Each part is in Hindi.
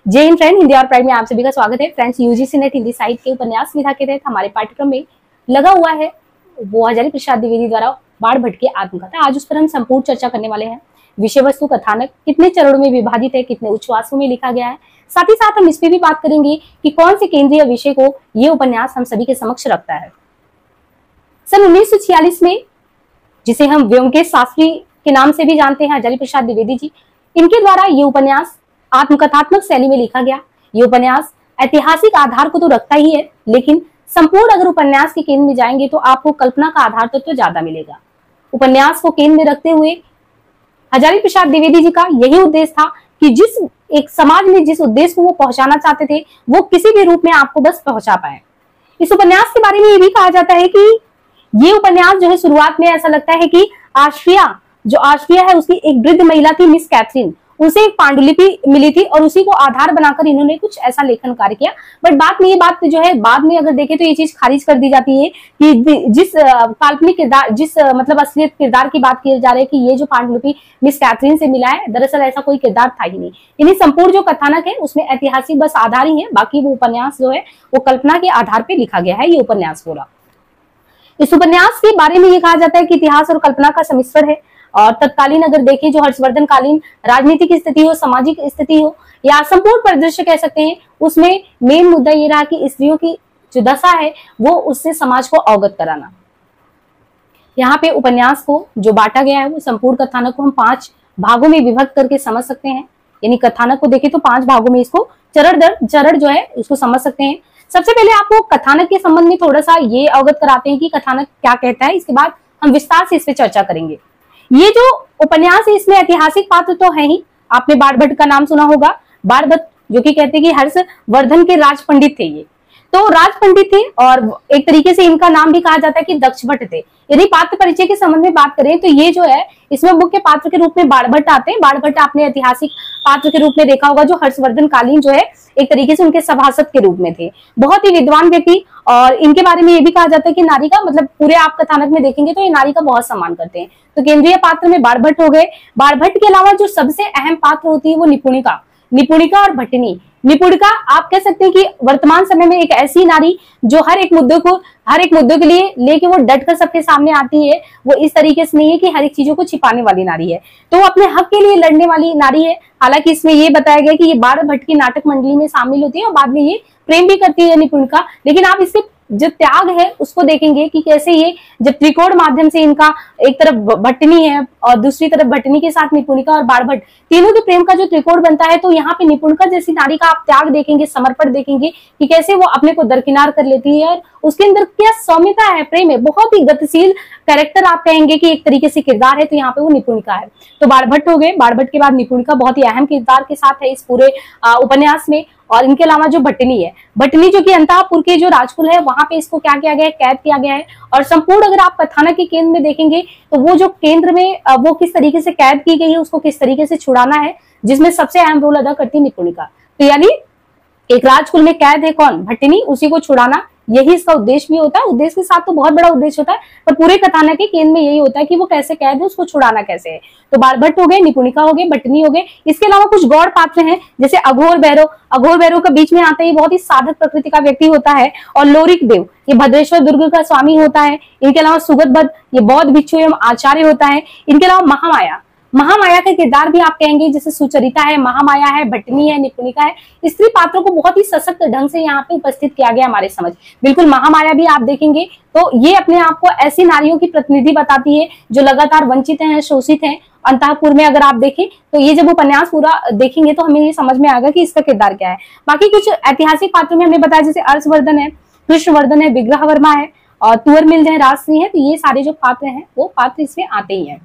जय हिंद फ्रेंड, हिंदी और प्राइड में आप सभी का स्वागत है। Friends, UGC net Hindi site के उपन्यास विधा के तहत हमारे पाठ्यक्रम में लगा हुआ है वो हजारी प्रसाद द्विवेदी द्वारा बाढ़ भट्ट की आत्मकथा। आज उस पर हम संपूर्ण चर्चा करने वाले हैं। विषय वस्तु कथानक कितने चरणों में विभाजित है, कितने उच्छ्वासों में लिखा गया है, साथ ही साथ हम इस पे भी बात करेंगे कि कौन से केंद्रीय विषय को ये उपन्यास हम सभी के समक्ष रखता है। सन 1946 में, जिसे हम व्योमकेश शास्त्री के नाम से भी जानते हैं, हजारी प्रसाद द्विवेदी जी, इनके द्वारा ये उपन्यास आत्मकथात्मक शैली में लिखा गया। ये उपन्यास ऐतिहासिक आधार को तो रखता ही है, लेकिन संपूर्ण अगर उपन्यास के केंद्र में जाएंगे तो आपको कल्पना का आधार तो ज्यादा मिलेगा। उपन्यास को केंद्र में रखते हुए हजारी प्रसाद द्विवेदी जी का यही उद्देश्य था कि जिस एक समाज में जिस उद्देश्य को वो पहुंचाना चाहते थे वो किसी भी रूप में आपको बस पहुंचा पाए। इस उपन्यास के बारे में ये भी कहा जाता है कि ये उपन्यास जो है, शुरुआत में ऐसा लगता है कि ऑस्ट्रिया है, उसकी एक वृद्ध महिला थी मिस कैथरीन, उसे एक पांडुलिपि मिली थी और उसी को आधार बनाकर इन्होंने कुछ ऐसा लेखन कार्य किया। बट बाद में ये बात जो है, बाद में अगर देखें तो ये चीज खारिज कर दी जाती है कि जिस काल्पनिक किरदार, जिस मतलब असलियत किरदार की बात की जा रही है कि ये जो पांडुलिपि मिस कैथरीन से मिला है, दरअसल ऐसा कोई किरदार था ही नहीं। यानी संपूर्ण जो कथानक है उसमें ऐतिहासिक बस आधार ही है, बाकी वो उपन्यास जो है वो कल्पना के आधार पर लिखा गया है। ये उपन्यास पूरा, इस उपन्यास के बारे में ये कहा जाता है कि इतिहास और कल्पना का सम्मिश्रण है। और तत्कालीन अगर देखें, जो हर्षवर्धन कालीन राजनीतिक स्थिति हो, सामाजिक स्थिति हो या संपूर्ण परिदृश्य कह सकते हैं, उसमें मेन मुद्दा ये रहा कि स्त्रियों की जो दशा है वो उससे समाज को अवगत कराना। यहाँ पे उपन्यास को जो बांटा गया है वो संपूर्ण कथानक को हम 5 भागों में विभक्त करके समझ सकते हैं। यानी कथानक को देखें तो 5 भागों में इसको चरण दर चरण जो है इसको समझ सकते हैं। सबसे पहले आपको कथानक के संबंध में थोड़ा सा ये अवगत कराते हैं कि कथानक क्या कहता है, इसके बाद हम विस्तार से इस पे चर्चा करेंगे। ये जो उपन्यास है इसमें ऐतिहासिक पात्र तो है ही। आपने बाढ़ भट्ट का नाम सुना होगा। बाढ़ भट्ट जो कि कहते हैं कि हर्षवर्धन के राज पंडित थे, ये तो राज पंडित थे और एक तरीके से इनका नाम भी कहा जाता है कि दक्ष भट्ट थे। यदि पात्र परिचय के संबंध में बात करें तो ये जो है इसमें मुख्य पात्र के रूप में बाढ़ भट्ट आते हैं। बाढ़ भट्ट आपने ऐतिहासिक पात्र के रूप में देखा होगा, जो हर्षवर्धन कालीन जो है एक तरीके से उनके सभासद के रूप में थे। बहुत ही विद्वान व्यक्ति, और इनके बारे में ये भी कहा जाता है कि नारी का मतलब पूरे आप कथानक में देखेंगे तो ये नारी का बहुत सम्मान करते हैं। तो केंद्रीय पात्र में बाढ़ भट्ट हो गए। बाढ़ भट्ट के अलावा जो सबसे अहम पात्र होती है वो निपुणिका और भट्टिनी। निपुणिका आप कह सकते हैं कि वर्तमान समय में एक ऐसी नारी जो हर एक मुद्दों के लिए लेके वो डट कर सबके सामने आती है। वो इस तरीके से नहीं है कि हर एक चीजों को छिपाने वाली नारी है, तो वो अपने हक के लिए लड़ने वाली नारी है। हालांकि इसमें ये बताया गया कि ये बाढ़ भट्ट की नाटक मंडली में शामिल होती है और बाद में ये प्रेम भी करती है निपुणिका। लेकिन आप इससे जो त्याग है उसको देखेंगे कि कैसे ये जब त्रिकोण माध्यम से इनका एक तरफ भट्टिनी है और दूसरी तरफ भट्टिनी के साथ निपुणिका और बाढ़ भट्ट, तीनों के प्रेम का जो त्रिकोण बनता है, तो यहाँ पे निपुणिका जैसी नारी का आप त्याग देखेंगे, समर्पण देखेंगे कि कैसे वो अपने को दरकिनार कर लेती है और उसके अंदर क्या सौम्यता है, प्रेम है। बहुत ही गतिशील कैरेक्टर आप कहेंगे कि एक तरीके से किरदार है, तो यहाँ पे वो निपुणिका है। तो बाढ़ भट्ट हो गए। बाढ़ भट्ट के बाद निपुणिका बहुत ही अहम किरदार के साथ है इस पूरे उपन्यास में। और इनके अलावा जो भट्टिनी है, भट्टिनी जो कि अंतःपुर के जो राजकुल है वहां पे इसको क्या किया गया है, कैद किया गया है। और संपूर्ण अगर आप कथानक के केंद्र में देखेंगे तो वो जो केंद्र में वो किस तरीके से कैद की गई है, उसको किस तरीके से छुड़ाना है, जिसमें सबसे अहम रोल अदा करती है निपुणिका। तो यानी एक राजकुल में कैद है कौन, भट्टिनी, उसी को छुड़ाना, यही इसका उद्देश्य भी होता है। उद्देश्य के साथ तो बहुत बड़ा उद्देश्य होता है, पर पूरे कथानक के केंद्र में यही होता है कि वो कैसे कैद है, उसको छुड़ाना कैसे है। तो बाढ़ भट्ट हो गए, निपुणिका हो गए, भट्टिनी हो गए। इसके अलावा कुछ गौड़ पात्र हैं, जैसे अघोर भैरव का बीच में आता है, ये बहुत ही साधक प्रकृति का व्यक्ति होता है। और लोरिक देव, ये भद्रेश्वर दुर्ग का स्वामी होता है। इनके अलावा सुगत भट्ट, ये बौद्ध भिक्षु एवं आचार्य होता है। इनके अलावा महामाया का किरदार भी आप कहेंगे, जैसे सुचरिता है, महामाया है, भट्टिनी है, निपुणिका है। स्त्री पात्रों को बहुत ही सशक्त ढंग से यहाँ पे उपस्थित किया गया हमारे समझ। बिल्कुल महामाया भी आप देखेंगे तो ये अपने आप को ऐसी नारियों की प्रतिनिधि बताती है जो लगातार वंचित हैं, शोषित हैं। अंतःपुर में अगर आप देखें तो ये जब उपन्यास पूरा देखेंगे तो हमें ये समझ में आएगा कि इसका किरदार क्या है। बाकी कुछ ऐतिहासिक पात्रों में हमने बताया, जैसे हर्षवर्धन है, कृष्णवर्धन है, विग्रह वर्मा है और तुअर मिल्द है, राजश्री है। तो ये सारे जो पात्र हैं वो पात्र इसमें आते ही हैं।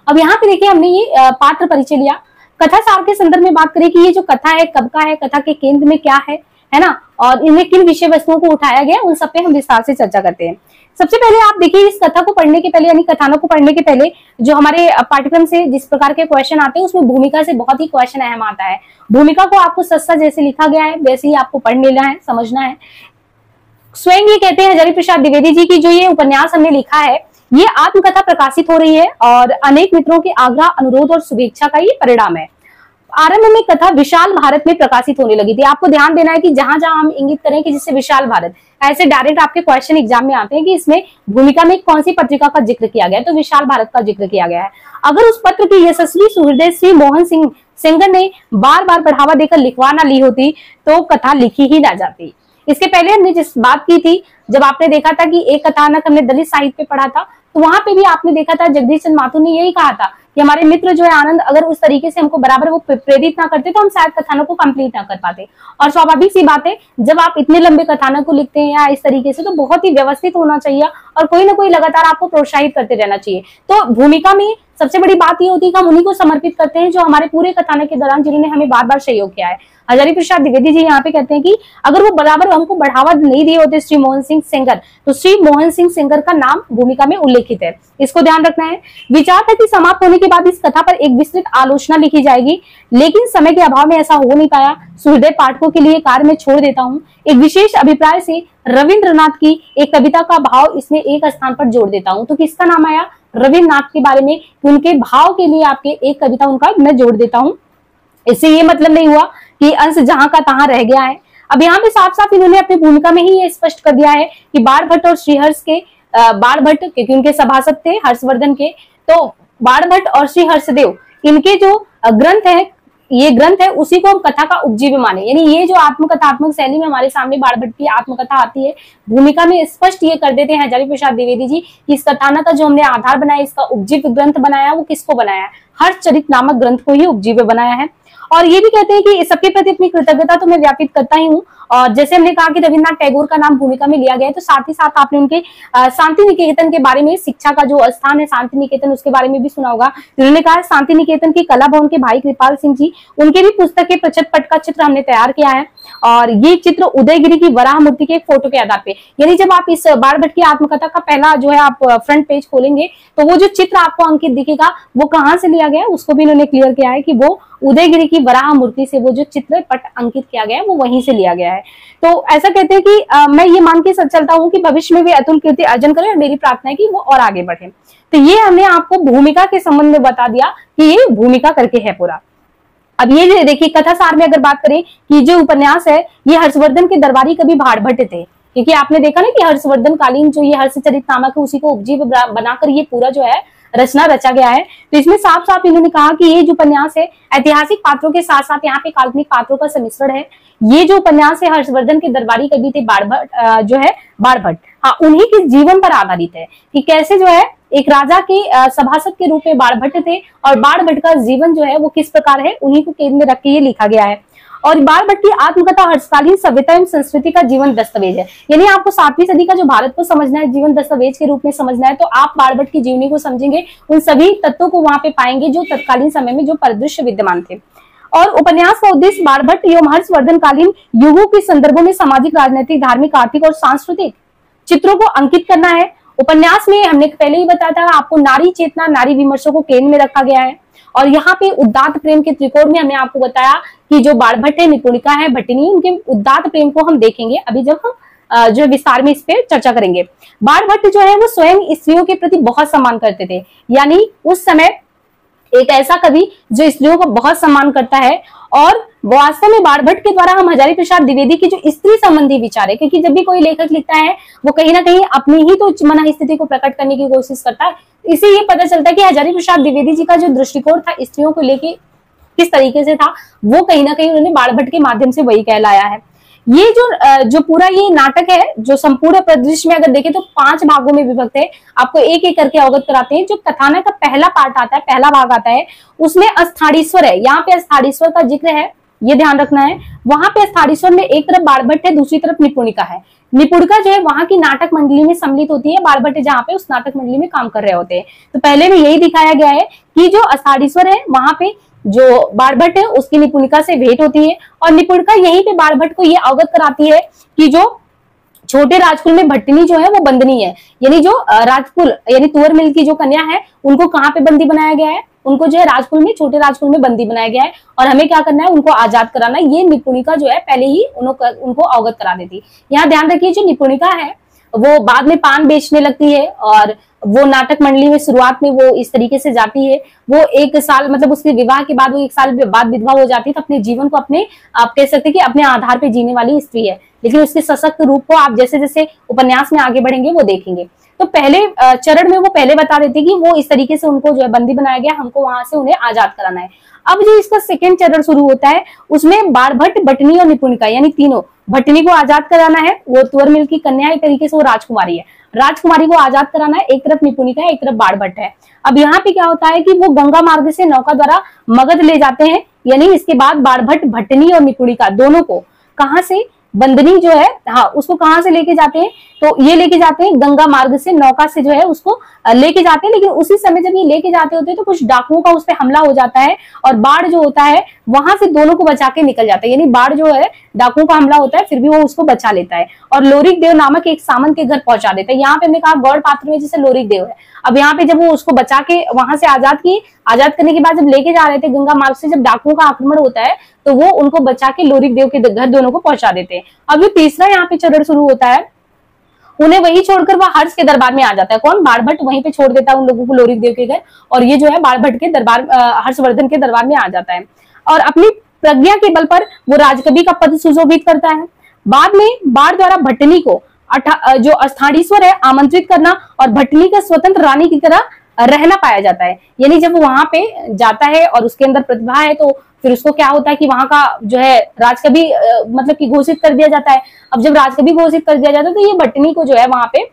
अब यहाँ पे देखिए, हमने ये पात्र परिचय लिया। कथा सार के संदर्भ में बात करें कि ये जो कथा है कब का है, कथा के केंद्र में क्या है ना, और इनमें किन विषय वस्तुओं को उठाया गया, उन सब पे हम विस्तार से चर्चा करते हैं। सबसे पहले आप देखिए, इस कथा को पढ़ने के पहले यानी कथानक को पढ़ने के पहले जो हमारे पाठ्यक्रम से जिस प्रकार के क्वेश्चन आते हैं उसमें भूमिका से बहुत ही क्वेश्चन अहम आता है। भूमिका को आपको सस्ता जैसे लिखा गया है वैसे ही आपको पढ़ लेना है, समझना है। स्वयं ये कहते हैं हजारी प्रसाद द्विवेदी जी की जो ये उपन्यास हमने लिखा है ये आत्मकथा प्रकाशित हो रही है और अनेक मित्रों के आग्रह, अनुरोध और शुभेच्छा का ये परिणाम है। आरंभ में कथा विशाल भारत में प्रकाशित होने लगी थी। आपको ध्यान देना है कि जहां जहां हम इंगित करें कि जिससे विशाल भारत, ऐसे डायरेक्ट आपके क्वेश्चन एग्जाम में आते हैं कि इसमें भूमिका में कौन सी पत्रिका का जिक्र किया गया है, तो विशाल भारत का जिक्र किया गया है। अगर उस पत्र की यशस्वी सुहृदय श्री मोहन सिंह सेंगर ने बार बार बढ़ावा देकर लिखवा ना ली होती तो कथा लिखी ही ना जाती। इसके पहले हमने जिस बात की थी, जब आपने देखा था कि एक कथानक हमने दलित साहित्य पे पढ़ा था, तो वहां पे भी आपने देखा था जगदीश चंद्र माथुर ने यही कहा था कि हमारे मित्र जो है आनंद, अगर उस तरीके से हमको बराबर वो प्रेरित ना करते तो हम शायद कथानक को कंप्लीट ना कर पाते। और स्वाभाविक सी बात है, जब आप इतने लंबे कथानक को लिखते हैं या इस तरीके से, तो बहुत ही व्यवस्थित होना चाहिए और कोई ना कोई लगातार आपको प्रोत्साहित करते रहना चाहिए। तो भूमिका में सबसे बड़ी बात ये होती है कि हम उन्हीं को समर्पित करते हैं जो हमारे पूरे कथानक के दौरान जिन्होंने हमें बार बार सहयोग किया है। हजारी प्रसाद द्विवेदी जी यहाँ पे कहते हैं कि अगर वो बराबर हमको बढ़ावा नहीं दिए होते श्री मोहन सिंह सेंगर, तो श्री मोहन सिंह सेंगर का नाम भूमिका में उल्लेखित है, इसको ध्यान रखना है। विचार था कि समाप्त होने के बाद इस कथा पर एक विस्तृत आलोचना लिखी जाएगी, लेकिन समय के अभाव में ऐसा हो नहीं पाया। सुहृदय पाठकों के लिए कार्य में छोड़ देता हूँ। एक विशेष अभिप्राय से रविंद्रनाथ की एक कविता का भाव इसमें एक स्थान पर जोड़ देता हूँ। तो किसका नाम आया? रविन्द्रनाथ के बारे में, उनके भाव के लिए आपके एक कविता उनका मैं जोड़ देता हूँ। इससे ये मतलब नहीं हुआ कि अंश जहां का तहां रह गया है। अब यहाँ पे साफ साफ इन्होंने अपनी भूमिका में ही ये स्पष्ट कर दिया है कि बाणभट्ट और श्रीहर्ष के, बाणभट्ट क्योंकि उनके सभासद थे हर्षवर्धन के, तो बाणभट्ट और श्री हर्षदेव इनके जो ग्रंथ है, ये ग्रंथ है, उसी को हम कथा का उपजीव्य माने। यानी ये जो आत्मकथात्मक शैली में हमारे सामने बाणभट्ट की आत्मकथा आती है, भूमिका में स्पष्ट ये कर देते हैं हजारी प्रसाद द्विवेदी जी कि इस कथानक का जो हमने आधार बनाया, इसका उपजीव्य ग्रंथ बनाया, वो किसको बनाया है? हर्षचरित नामक ग्रंथ को ही उपजीव्य बनाया है। और ये भी कहते हैं कि सबके प्रति अपनी कृतज्ञता तो मैं व्यापित करता ही हूँ। और जैसे हमने कहा कि रविन्द्रनाथ टैगोर का नाम भूमिका में लिया गया है, तो साथ ही साथ आपने उनके शांति निकेतन के बारे में, शिक्षा का जो स्थान है शांति निकेतन, उसके बारे में भी सुना होगा। उन्होंने कहा शांति निकेतन की कला भवन के भाई कृपाल सिंह जी, उनके भी पुस्तक के प्रच्छद पट का चित्र हमने तैयार किया है। और ये चित्र उदयगिरी की वराह मूर्ति के एक फोटो के आधार पे, यानी जब आप इस बाणभट्ट की आत्मकथा का पहला जो है आप फ्रंट पेज खोलेंगे, तो वो जो चित्र आपको अंकित दिखेगा वो कहाँ से लिया गया, उसको भी इन्होंने क्लियर किया है कि वो उदयगिरी की वराह मूर्ति से वो जो चित्र पट अंकित किया गया है वो वहीं से लिया गया है। तो ऐसा कहते हैं कि मैं ये मान के चलता हूँ कि भविष्य में भी अतुल कीर्ति अर्जन करें, और मेरी प्रार्थना है कि वो और आगे बढ़े। तो ये हमने आपको भूमिका के संबंध में बता दिया कि ये भूमिका करके है पूरा। अब ये देखिए कथा सार में अगर बात करें कि जो उपन्यास है ये हर्षवर्धन के दरबारी कवि बाणभट्ट थे, क्योंकि आपने देखा ना कि हर्षवर्धन कालीन जो ये हर्षचरित नामक है उसी को उपजीव्य बनाकर ये पूरा जो है रचना रचा गया है। तो इसमें साफ साफ इन्होंने कहा कि ये जो उपन्यास है ऐतिहासिक पात्रों के साथ साथ यहाँ पे काल्पनिक पात्रों का सम्मिश्रण है। ये जो उपन्यास है हर्षवर्धन के दरबारी कवि थे बाणभट्ट, जो है बाणभट्ट, हाँ, उन्हीं के जीवन पर आधारित है कि कैसे जो है एक राजा के सभासद के रूप में बाणभट्ट थे, और बाणभट्ट का जीवन जो है वो किस प्रकार है, उन्हीं को केंद्र में रख के ये लिखा गया है। और बाणभट्ट की आत्मकथा हर्षकालीन सभ्यता एवं संस्कृति का जीवन दस्तावेज है। यानी आपको 7वीं सदी का जो भारत को समझना है, जीवन दस्तावेज के रूप में समझना है, तो आप बाणभट्ट की जीवनी को समझेंगे, उन सभी तत्वों को वहां पे पाएंगे जो तत्कालीन समय में जो परिदृश्य विद्यमान थे। और उपन्यास का उद्देश्य बाणभट्ट एवं हर्षवर्धन कालीन युगों के संदर्भों में सामाजिक, राजनीतिक, धार्मिक, आर्थिक और सांस्कृतिक चित्रों को अंकित करना है। उपन्यास में हमने पहले ही बताया था आपको नारी चेतना, नारी विमर्शों को केंद्र में रखा गया है। और यहाँ पे उदात्त प्रेम के त्रिकोण में हमने आपको बताया कि जो बाणभट्ट है, निपुणिका है, भट्टिनी, उनके उदात्त प्रेम को हम देखेंगे अभी जब हम जो विस्तार में इस पे चर्चा करेंगे। बाणभट्ट जो है वो स्वयं स्त्रियों के प्रति बहुत सम्मान करते थे, यानी उस समय एक ऐसा कवि जो स्त्रियों को बहुत सम्मान करता है। और वास्तव में बाणभट्ट के द्वारा हम हजारी प्रसाद द्विवेदी की जो स्त्री संबंधी विचार है, क्योंकि जब भी कोई लेखक लिखता है वो कहीं ना कहीं अपनी ही तो मन स्थिति को प्रकट करने की कोशिश करता है। इसे ये पता चलता है कि हजारी प्रसाद द्विवेदी जी का जो दृष्टिकोण था स्त्रियों को लेके किस तरीके से था, वो कहीं ना कहीं उन्होंने बाणभट्ट के माध्यम से वही कहलाया है। ये जो पूरा ये नाटक है, जो संपूर्ण परिदृश्य में अगर देखें तो 5 भागों में विभक्त है। आपको एक एक करके अवगत कराते हैं। जो कथानक का पहला पार्ट आता है, पहला भाग आता है, उसमें अस्थाड़ीश्वर है। यहाँ पे अस्थाड़ीश्वर का जिक्र है, ये ध्यान रखना है। वहां पे अस्थाड़ीश्वर में एक तरफ बाणभट्ट है, दूसरी तरफ निपुणिका है। निपुणिका जो है वहां की नाटक मंडली में सम्मिलित होती है, बाणभट्ट जहाँ पे उस नाटक मंडली में काम कर रहे होते हैं। तो पहले में यही दिखाया गया है कि जो अस्थाड़ीश्वर है वहां पे जो बाणभट्ट है उसकी निपुणिका से भेंट होती है, और निपुणिका यहीं पे बाणभट्ट को ये अवगत कराती है कि जो छोटे राजकुल में भट्टिनी जो है वो बंदनी है। यानी जो राजकुल यानी तुअर मिल की जो कन्या है उनको कहाँ पे बंदी बनाया गया है, उनको जो है राजकुल में, छोटे राजकुल में बंदी बनाया गया है, और हमें क्या करना है, उनको आजाद कराना है। ये निपुणिका जो है पहले ही उनको अवगत करा देती। यहाँ ध्यान रखिए जो निपुणिका है वो बाद में पान बेचने लगती है और वो नाटक मंडली में शुरुआत में वो इस तरीके से जाती है। वो 1 साल मतलब उसके विवाह के बाद वो 1 साल बाद विधवा हो जाती है, तो अपने जीवन को अपने आप कह सकते हैं कि अपने आधार पे जीने वाली स्त्री है। लेकिन उसके सशक्त रूप को आप जैसे जैसे उपन्यास में आगे बढ़ेंगे वो देखेंगे। तो पहले चरण में वो पहले बता देते कि वो इस तरीके से उनको जो है बंदी बनाया गया, हमको वहां से उन्हें आजाद कराना है। अब जो इसका सेकेंड चरण शुरू होता है उसमें बाणभट्ट, भट्टनी और निपुणिका यानी तीनों, भट्टनी को आजाद कराना है, वो तुअर मिल की कन्या एक तरीके से वो राजकुमारी है, राजकुमारी को आजाद कराना है। एक तरफ निपुणिका है, एक तरफ बाणभट्ट है। अब यहाँ पे क्या होता है कि वो गंगा मार्ग से नौका द्वारा मगध ले जाते हैं, यानी इसके बाद बाणभट्ट, भट्टनी और निपुणिका दोनों को कहाँ से, बंदनी जो है, हाँ, उसको कहाँ से लेके जाते हैं, तो ये लेके जाते हैं गंगा मार्ग से, नौका से जो है उसको लेके जाते हैं। लेकिन उसी समय जब ये लेके जाते होते हैं तो कुछ डाकुओं का उस पर हमला हो जाता है और बाढ़ जो होता है वहां से दोनों को बचा के निकल जाता है। यानी बाढ़ जो है, डाकुओं का हमला होता है, फिर भी वो उसको बचा लेता है और लोरिक देव नामक एक सामंत के घर पहुंचा देता है। यहाँ पे हमने कहा गौड़ पात्र में जैसे लोरिक देव है। अब यहाँ पे जब वो उसको बचा के वहां से आजाद करने के बाद जब लेके जा रहे थे गंगा मार्ग से, जब डाकुओं का आक्रमण होता है तो वो उनको बचा के लोरिक देव के घर दोनों को पहुंचा देते हैं। अब जो तीसरा यहाँ पे चरण शुरू होता है, उन्हें वही छोड़कर वह हर्ष के दरबार में आ जाता है। कौन, बाणभट्ट वहीं पे छोड़ देता है उन लोगों को लोरिक देव के घर, और ये जो है बाणभट्ट के दरबार, हर्षवर्धन के दरबार में आ जाता है और अपनी प्रज्ञा के बल पर वो राजकवि का पद सुशोभित करता है। बाद में बाण द्वारा भट्टनी को जो अस्थानीश्वर है आमंत्रित करना और भट्टनी का स्वतंत्र रानी की तरह रहना पाया जाता है। यानी जब वो वहां पे जाता है और उसके अंदर प्रतिभा है तो फिर उसको क्या होता है कि वहां का जो है राजकवि मतलब कि घोषित कर दिया जाता है। अब जब राजकवि घोषित कर दिया जाता है तो ये भट्टनी को जो है वहां पे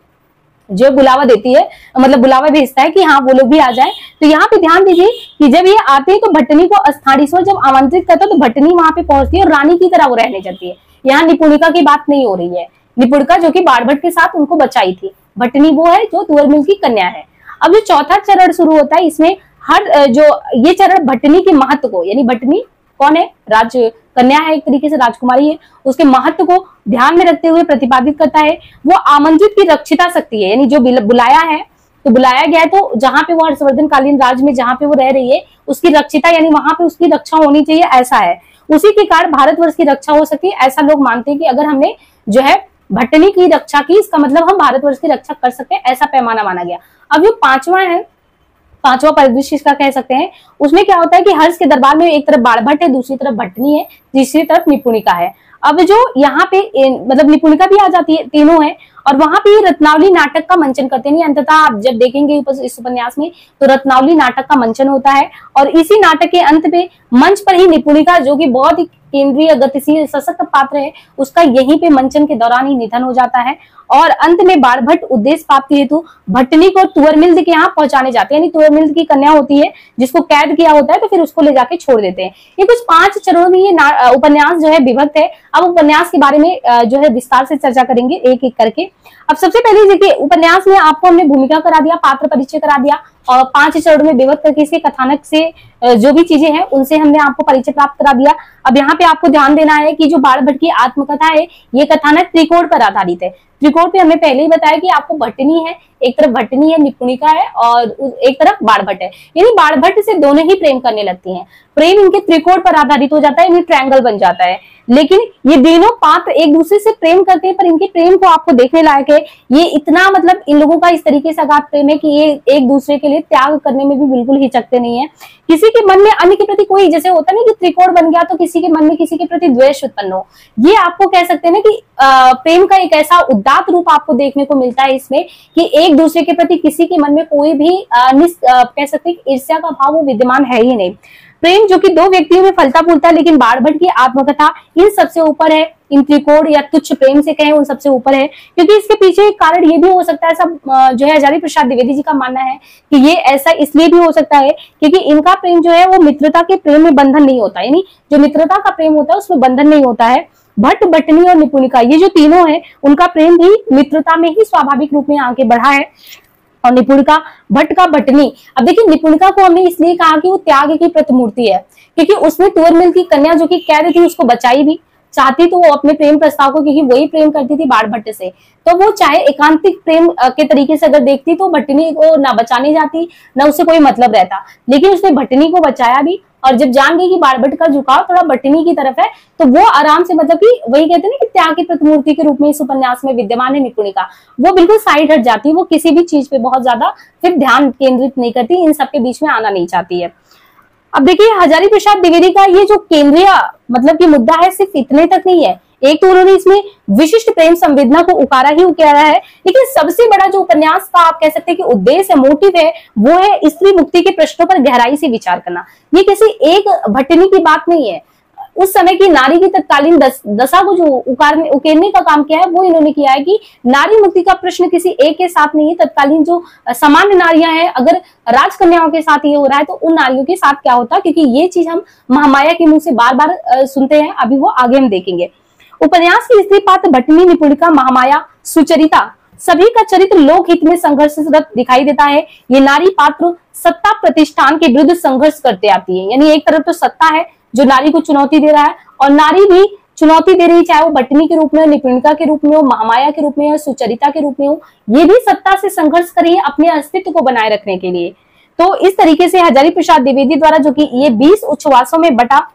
जो बुलावा देती है, मतलब बुलावा भेजता है कि हाँ वो लोग भी आ जाएं। तो यहाँ पे ध्यान दीजिए कि जब ये आते हैं तो भट्टनी को अस्थानीश्वर जब आमंत्रित करता है तो भट्टनी वहां पे पहुंचती है और रानी की तरह वो रहने जाती है। यहाँ निपुणिका की बात नहीं हो रही है, निपुणिका जो कि बाणभट्ट के साथ उनको बचाई थी, भट्टनी वो है जो तुअर मिल की कन्या है। अब जो चौथा चरण शुरू होता है इसमें हर जो ये चरण भट्टनी के महत्व को, यानी भट्टनी कौन है, राज कन्या है, एक तरीके से राजकुमारी है, उसके महत्व को ध्यान में रखते हुए प्रतिपादित करता है। वो आमंत्रित की रक्षिता शक्ति है, यानी जो बुलाया है तो बुलाया गया है तो जहां पे वो हर्षवर्धन कालीन राज में जहां पे वो रह रही है उसकी रक्षिता, यानी वहां पे उसकी रक्षा होनी चाहिए, ऐसा है। उसी के कारण भारतवर्ष की रक्षा हो सकती है, ऐसा लोग मानते हैं कि अगर हमने जो है भट्टनी की रक्षा की इसका मतलब हम भारतवर्ष की रक्षा कर सकते हैं, ऐसा पैमाना माना गया। अब जो पांचवा परिदृश्य इसका कह सकते हैं, उसमें क्या होता है कि हर्ष के दरबार में एक तरफ बाणभट्ट है, दूसरी तरफ भट्टनी है, तीसरी तरफ निपुणिका है। अब जो यहाँ पे मतलब निपुणिका भी आ जाती है, तीनों है और वहां पे रत्नावली नाटक का मंचन करते हैं। अंततः आप जब देखेंगे इस उपन्यास में तो रत्नावली नाटक का मंचन होता है और इसी नाटक के अंत पे मंच पर ही निपुणिका जो कि बहुत ही केंद्रीय गतिशील सशक्त पात्र है, उसका यहीं पे मंचन के दौरान ही निधन हो जाता है और अंत में बाणभट्ट उद्देश्य प्राप्ति हेतु भट्टनी को तुअरमिल्द के यहाँ पहुंचाने जाते हैं। यानी तुअरमिल्द की कन्या होती है जिसको कैद किया होता है तो फिर उसको ले जाके छोड़ देते हैं। ये कुछ 5 चरणों में ये उपन्यास जो है विभक्त है। अब उपन्यास के बारे में जो है विस्तार से चर्चा करेंगे एक एक करके। अब सबसे पहले देखिए, उपन्यास में आपको हमने भूमिका करा दिया, पात्र परिचय करा दिया और 5 चरणों में विभक्त करके इसके कथानक से जो भी चीजें हैं उनसे हमने आपको परिचय प्राप्त करा दिया। अब यहाँ पे आपको ध्यान देना है कि जो बाणभट्ट की आत्मकथा है ये कथानक त्रिकोण पर आधारित है। त्रिकोण पे हमने पहले ही बताया कि आपको भट्टनी है, एक तरफ भट्टनी है, निपुणिका है और एक तरफ बाणभट्ट है। यानी बाणभट्ट से दोनों ही प्रेम करने लगती हैं, प्रेम इनके त्रिकोण पर आधारित हो जाता है, यानी ट्रायंगल बन जाता है। लेकिन ये दोनों पात्र एक दूसरे से प्रेम करते हैं पर इनके प्रेम को आपको देखने लायक है। ये इतना मतलब इन लोगों का इस तरीके से अगाध प्रेम है कि ये एक दूसरे के लिए त्याग करने में भी बिल्कुल हिचकते नहीं है। किसी के मन में अन्य के प्रति कोई, जैसे होता नहीं कि त्रिकोण बन गया तो किसी के मन में किसी के प्रति द्वेष उत्पन्न हो, ये आपको कह सकते हैं ना कि प्रेम का एक ऐसा उदात्त रूप आपको देखने को मिलता है इसमें कि एक दूसरे के प्रति किसी के मन में कोई भी कह सकते हैं ईर्ष्या का भाव वो विद्यमान है ही नहीं। प्रेम जो कि 2 व्यक्तियों में फलता फूलता है, लेकिन बाणभट्ट की आत्मकथा इन सबसे ऊपर है, इन त्रिकोण या तुच्छ प्रेम से कहें उन सबसे ऊपर है। क्योंकि इसके पीछे एक कारण ये भी हो सकता है, सब जो है हजारी प्रसाद द्विवेदी जी का मानना है कि ये ऐसा इसलिए भी हो सकता है क्योंकि इनका प्रेम जो है वो मित्रता के प्रेम में बंधन नहीं होता, यानी जो मित्रता का प्रेम होता है उसमें बंधन नहीं होता है। भट्ट, भट्टनी और निपुणिका ये जो तीनों है उनका प्रेम भी मित्रता में ही स्वाभाविक रूप में आगे बढ़ा है। और निपुणिका भट्ट का भट्टनी, अब देखिए निपुणिका को हमने इसलिए कहा कि वो त्याग की प्रतिमूर्ति है क्योंकि उसने तुअरमिल की कन्या जो कि कैद थी उसको बचाई भी, चाहती तो वो अपने प्रेम प्रस्ताव को, क्योंकि वही प्रेम करती थी बाणभट्ट से, तो वो चाहे एकांतिक प्रेम के तरीके से अगर देखती तो भट्टिनी को ना बचाने जाती, ना उससे कोई मतलब रहता, लेकिन उसने भट्टिनी को बचाया भी। और जब जान गई कि बाणभट्ट का झुकाव थोड़ा भट्टिनी की तरफ है, तो वो आराम से, मतलब कि वही कहते हैं ना कि त्याग की प्रतिमूर्ति के रूप में इस उपन्यास में विद्यमान है निपुणिका, वो बिल्कुल साइड हट जाती है, वो किसी भी चीज पे बहुत ज्यादा फिर ध्यान केंद्रित नहीं करती, इन सबके बीच में आना नहीं चाहती है। अब देखिए हजारी प्रसाद द्विवेदी का ये जो केंद्रीय मतलब कि मुद्दा है, सिर्फ इतने तक नहीं है। एक तो उन्होंने इसमें विशिष्ट प्रेम संवेदना को उकारा है, लेकिन सबसे बड़ा जो उपन्यास का आप कह सकते हैं कि उद्देश्य है, मोटिव है, वो है स्त्री मुक्ति के प्रश्नों पर गहराई से विचार करना। ये किसी एक भट्टिनी की बात नहीं है, उस समय की नारी की तत्कालीन दशा को जो उकेरने का काम किया है वो इन्होंने किया है कि नारी मुक्ति का प्रश्न किसी एक के साथ नहीं है, तत्कालीन जो सामान्य नारियां हैं, अगर राजकन्याओं के साथ ये हो रहा है तो उन नारियों के साथ क्या होता है, क्योंकि ये चीज हम महामाया के मुंह से बार बार सुनते हैं, अभी वो आगे हम देखेंगे। उपन्यास की स्त्री पात्र भट्टिनी, निपुणिका, महामाया, सुचरिता, सभी का चरित्र लोकहित में संघर्षरत दिखाई देता है। ये नारी पात्र सत्ता प्रतिष्ठान के विरुद्ध संघर्ष करते आती है, यानी एक तरफ तो सत्ता है जो नारी को चुनौती दे रहा है, और नारी भी चुनौती दे रही है, चाहे वो भट्टिनी के रूप में हो, निपुणिका के रूप में हो, महामाया के रूप में हो, सुचरिता के रूप में हो, ये भी सत्ता से संघर्ष कर रही है अपने अस्तित्व को बनाए रखने के लिए। तो इस तरीके से हजारी प्रसाद द्विवेदी द्वारा, जो कि ये 20 उच्छ्वासों में बटा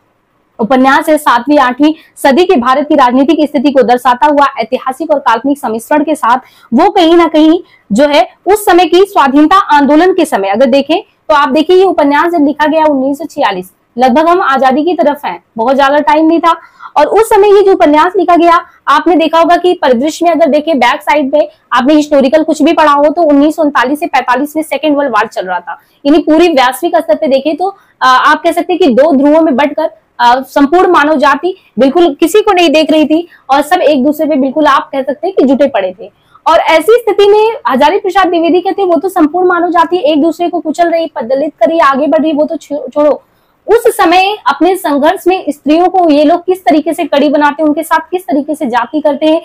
उपन्यास है, 7वीं 8वीं सदी के भारत की राजनीतिक स्थिति को दर्शाता हुआ ऐतिहासिक और काल्पनिक सम्मिश्रण के साथ, वो कहीं ना कहीं जो है उस समय की स्वाधीनता आंदोलन के समय अगर देखें तो आप देखिए ये उपन्यास जब लिखा गया 1946, लगभग हम आजादी की तरफ हैं, बहुत ज्यादा टाइम नहीं था, और उस समय ये जो उपन्यास लिखा गया, आपने देखा होगा कि परिदृश्य में अगर देखें बैक साइड पे आपने हिस्टोरिकल कुछ भी पढ़ा हो तो 1939 से 45 में सेकेंड वर्ल्ड वार चल रहा था, यानी पूरी वैश्विक स्तर पे देखें तो आप कह सकते हैं कि दो ध्रुवों में बंटकर संपूर्ण मानव जाति बिल्कुल किसी को नहीं देख रही थी, और सब एक दूसरे पे बिल्कुल आप कह सकते हैं कि जुटे पड़े थे। और ऐसी स्थिति में हजारी प्रसाद द्विवेदी कहते हैं वो तो संपूर्ण मानव जाति एक दूसरे को कुचल रही, पदलित कर रही, आगे बढ़ रही, वो तो छोड़ो, उस समय अपने संघर्ष में स्त्रियों को ये लोग किस तरीके से कड़ी बनाते हैं, उनके साथ किस तरीके से जाति करते हैं,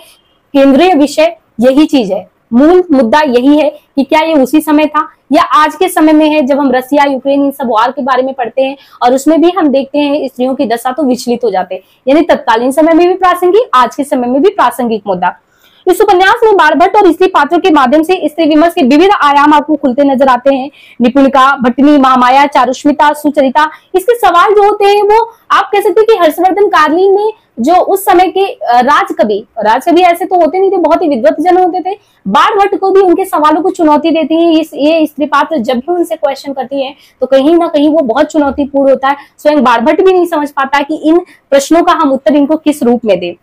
केंद्रीय विषय यही चीज है, मूल मुद्दा यही है कि क्या ये उसी समय था या आज के समय में है, जब हम रसिया यूक्रेन इन सब वार के बारे में पढ़ते हैं और उसमें भी हम देखते हैं स्त्रियों की दशा तो विचलित हो जाते हैं, यानी तत्कालीन समय में भी प्रासंगिक, आज के समय में भी प्रासंगिक मुद्दा। इस उपन्यास में बाणभट्ट और स्त्री पात्रों के माध्यम से स्त्री विमर्श के विविध आयाम आपको खुलते नजर आते हैं। निपुणिका, भट्टिनी, महामाया, चारुष्मिता, सुचरिता, इसके सवाल जो होते हैं वो आप कह सकते हैं कि हर्षवर्धन कार्लिन ने जो उस समय के राजकवि ऐसे तो होते नहीं थे, बहुत ही विद्वत जन होते थे, बाणभट्ट को भी उनके सवालों को चुनौती देती है। ये स्त्री पात्र जब भी उनसे क्वेश्चन करती है तो कहीं ना कहीं वो बहुत चुनौतीपूर्ण होता है, स्वयं बाणभट्ट भी नहीं समझ पाता कि इन प्रश्नों का हम उत्तर इनको किस रूप में दें,